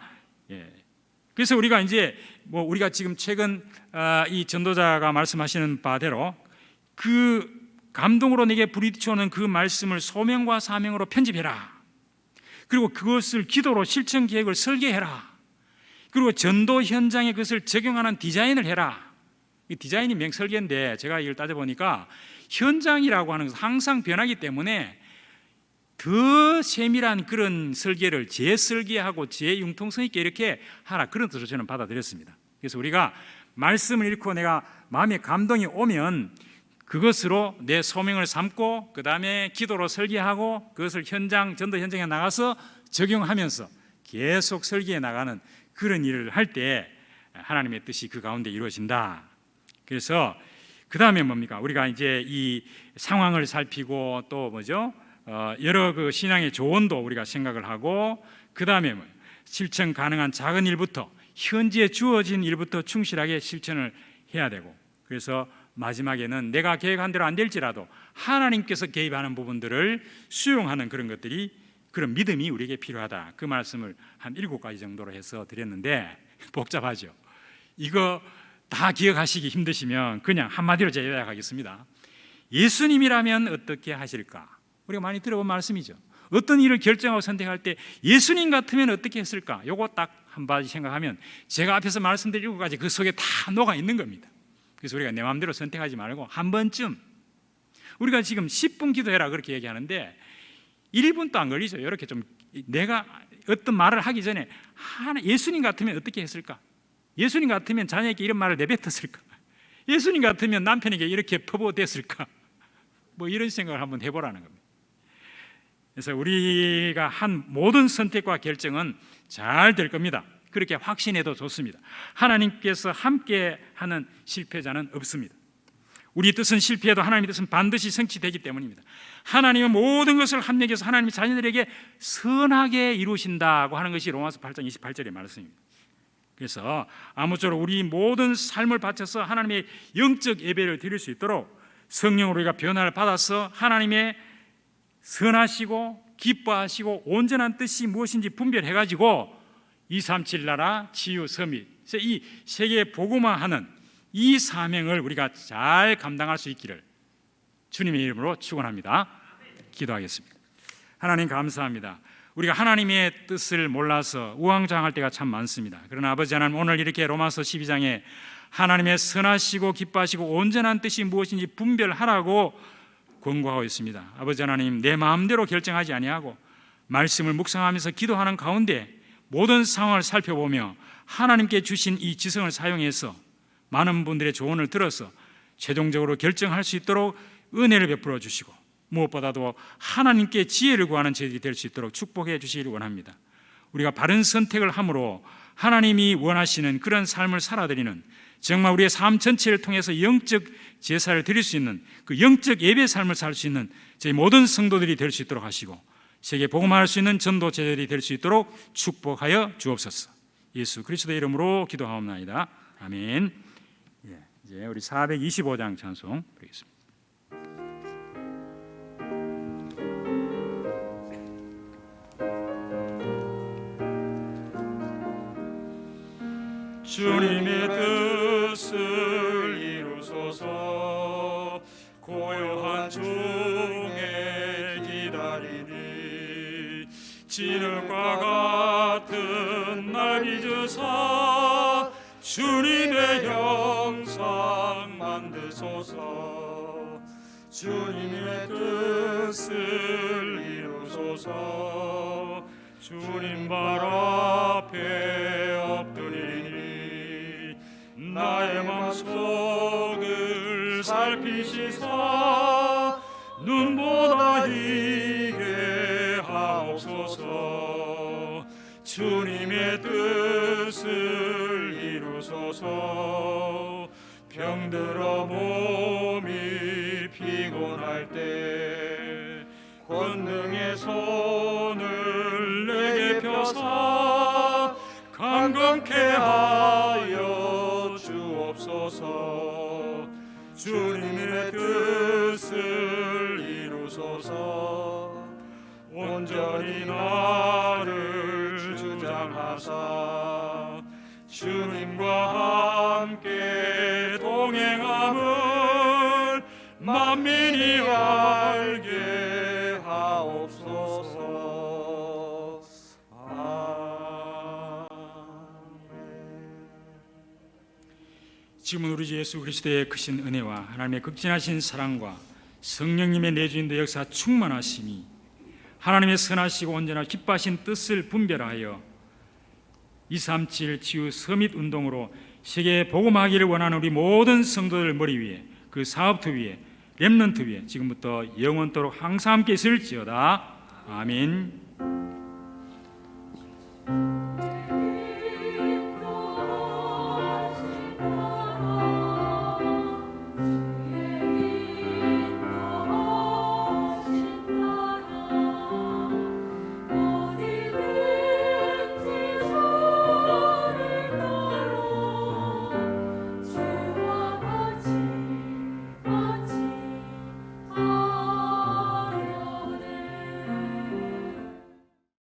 그래서 우리가 이제 우리가 지금 최근 이 전도자가 말씀하시는 바대로 그 감동으로 내게 부딪혀오는 그 말씀을 소명과 사명으로 편집해라. 그리고 그것을 기도로 실천 계획을 설계해라. 그리고 전도 현장에 그것을 적용하는 디자인을 해라. 이 디자인이 맹설계인데 제가 이걸 따져보니까 현장이라고 하는 것은 항상 변하기 때문에 더 세밀한 그런 설계를 재설계하고 재융통성 있게 이렇게 하라, 그런 뜻으로 저는 받아들였습니다. 그래서 우리가 말씀을 읽고 내가 마음에 감동이 오면 그것으로 내 소명을 삼고 그 다음에 기도로 설계하고 그것을 전도 현장에 나가서 적용하면서 계속 설계해 나가는 그런 일을 할 때 하나님의 뜻이 그 가운데 이루어진다. 그래서 그 다음에 뭡니까? 우리가 이제 이 상황을 살피고 또 여러 그 신앙의 조언도 우리가 생각을 하고, 그 다음에 실천 가능한 작은 일부터 현지에 주어진 일부터 충실하게 실천을 해야 되고, 그래서 마지막에는 내가 계획한 대로 안 될지라도 하나님께서 개입하는 부분들을 수용하는 그런 것들이, 그런 믿음이 우리에게 필요하다. 그 말씀을 한 7가지 정도로 해서 드렸는데 복잡하죠. 이거 다 기억하시기 힘드시면 그냥 한마디로 제가 요약하겠습니다. 예수님이라면 어떻게 하실까? 우리가 많이 들어본 말씀이죠. 어떤 일을 결정하고 선택할 때 예수님 같으면 어떻게 했을까? 요거 딱 한 가지 생각하면 제가 앞에서 말씀드린 7가지 그 속에 다 녹아 있는 겁니다. 그래서 우리가 내 마음대로 선택하지 말고 한 번쯤, 우리가 지금 10분 기도해라 그렇게 얘기하는데 1분도 안 걸리죠. 이렇게 좀 내가 어떤 말을 하기 전에 예수님 같으면 어떻게 했을까? 예수님 같으면 자녀에게 이런 말을 내뱉었을까? 예수님 같으면 남편에게 이렇게 퍼부어댔을까? 이런 생각을 한번 해보라는 겁니다. 그래서 우리가 한 모든 선택과 결정은 잘 될 겁니다. 그렇게 확신해도 좋습니다. 하나님께서 함께하는 실패자는 없습니다. 우리 뜻은 실패해도 하나님의 뜻은 반드시 성취되기 때문입니다. 하나님은 모든 것을 합력해서 하나님이 자녀들에게 선하게 이루신다고 하는 것이 로마서 8장 28절의 말씀입니다. 그래서 아무쪼록 우리 모든 삶을 바쳐서 하나님의 영적 예배를 드릴 수 있도록 성령으로 우리가 변화를 받아서 하나님의 선하시고 기뻐하시고 온전한 뜻이 무엇인지 분별해가지고 237 나라 치유 서밋 이 세계 복음화하는 이 사명을 우리가 잘 감당할 수 있기를 주님의 이름으로 축원합니다. 기도하겠습니다. 하나님 감사합니다. 우리가 하나님의 뜻을 몰라서 우왕좌왕할 때가 참 많습니다. 그러나 아버지 하나님, 오늘 이렇게 로마서 12장에 하나님의 선하시고 기뻐하시고 온전한 뜻이 무엇인지 분별하라고 권고하고 있습니다. 아버지 하나님, 내 마음대로 결정하지 아니하고 말씀을 묵상하면서 기도하는 가운데 모든 상황을 살펴보며 하나님께 주신 이 지성을 사용해서 많은 분들의 조언을 들어서 최종적으로 결정할 수 있도록 은혜를 베풀어 주시고, 무엇보다도 하나님께 지혜를 구하는 저희들이 될 수 있도록 축복해 주시기를 원합니다. 우리가 바른 선택을 함으로 하나님이 원하시는 그런 삶을 살아드리는, 정말 우리의 삶 전체를 통해서 영적 제사를 드릴 수 있는 그 영적 예배 삶을 살 수 있는 저희 모든 성도들이 될 수 있도록 하시고, 세계 복음화할 수 있는 전도 제자들이 될 수 있도록 축복하여 주옵소서. 예수 그리스도의 이름으로 기도하옵나이다. 아멘. 이제 우리 425장 찬송 부르겠습니다. 주님의 뜻을 이루소서. 고요한 중에 기다리니 진흙과 같은 날 빚으사 주님의 형상 만드소서. 주님의 뜻을 이루소서. 주님 발 앞에 엎드리니 나의 맘속을 살피시사 눈보다 희게 하옵소서. 주님의 뜻을 이루소서. 병들어 몸이 피곤할 때 권능의 손을 내게 펴사 강건케 하여 주옵소서. 주님의 뜻을 이루소서. 온전히 나를 주장하사 주님과 함께 동행함을 만민이 알게 하옵소서. 지금은 우리 주 예수 그리스도의 크신 은혜와 하나님의 극진하신 사랑과 성령님의 내주인도 역사 충만하심이 하나님의 선하시고 온전하 기뻐하신 뜻을 분별하여 237 치유 서밋 운동으로 세계에 복음하기를 원하는 우리 모든 성도들 머리 위에, 그 사업터 위에, 렘넌트 위에 지금부터 영원토록 항상 함께 있을지어다. 아멘.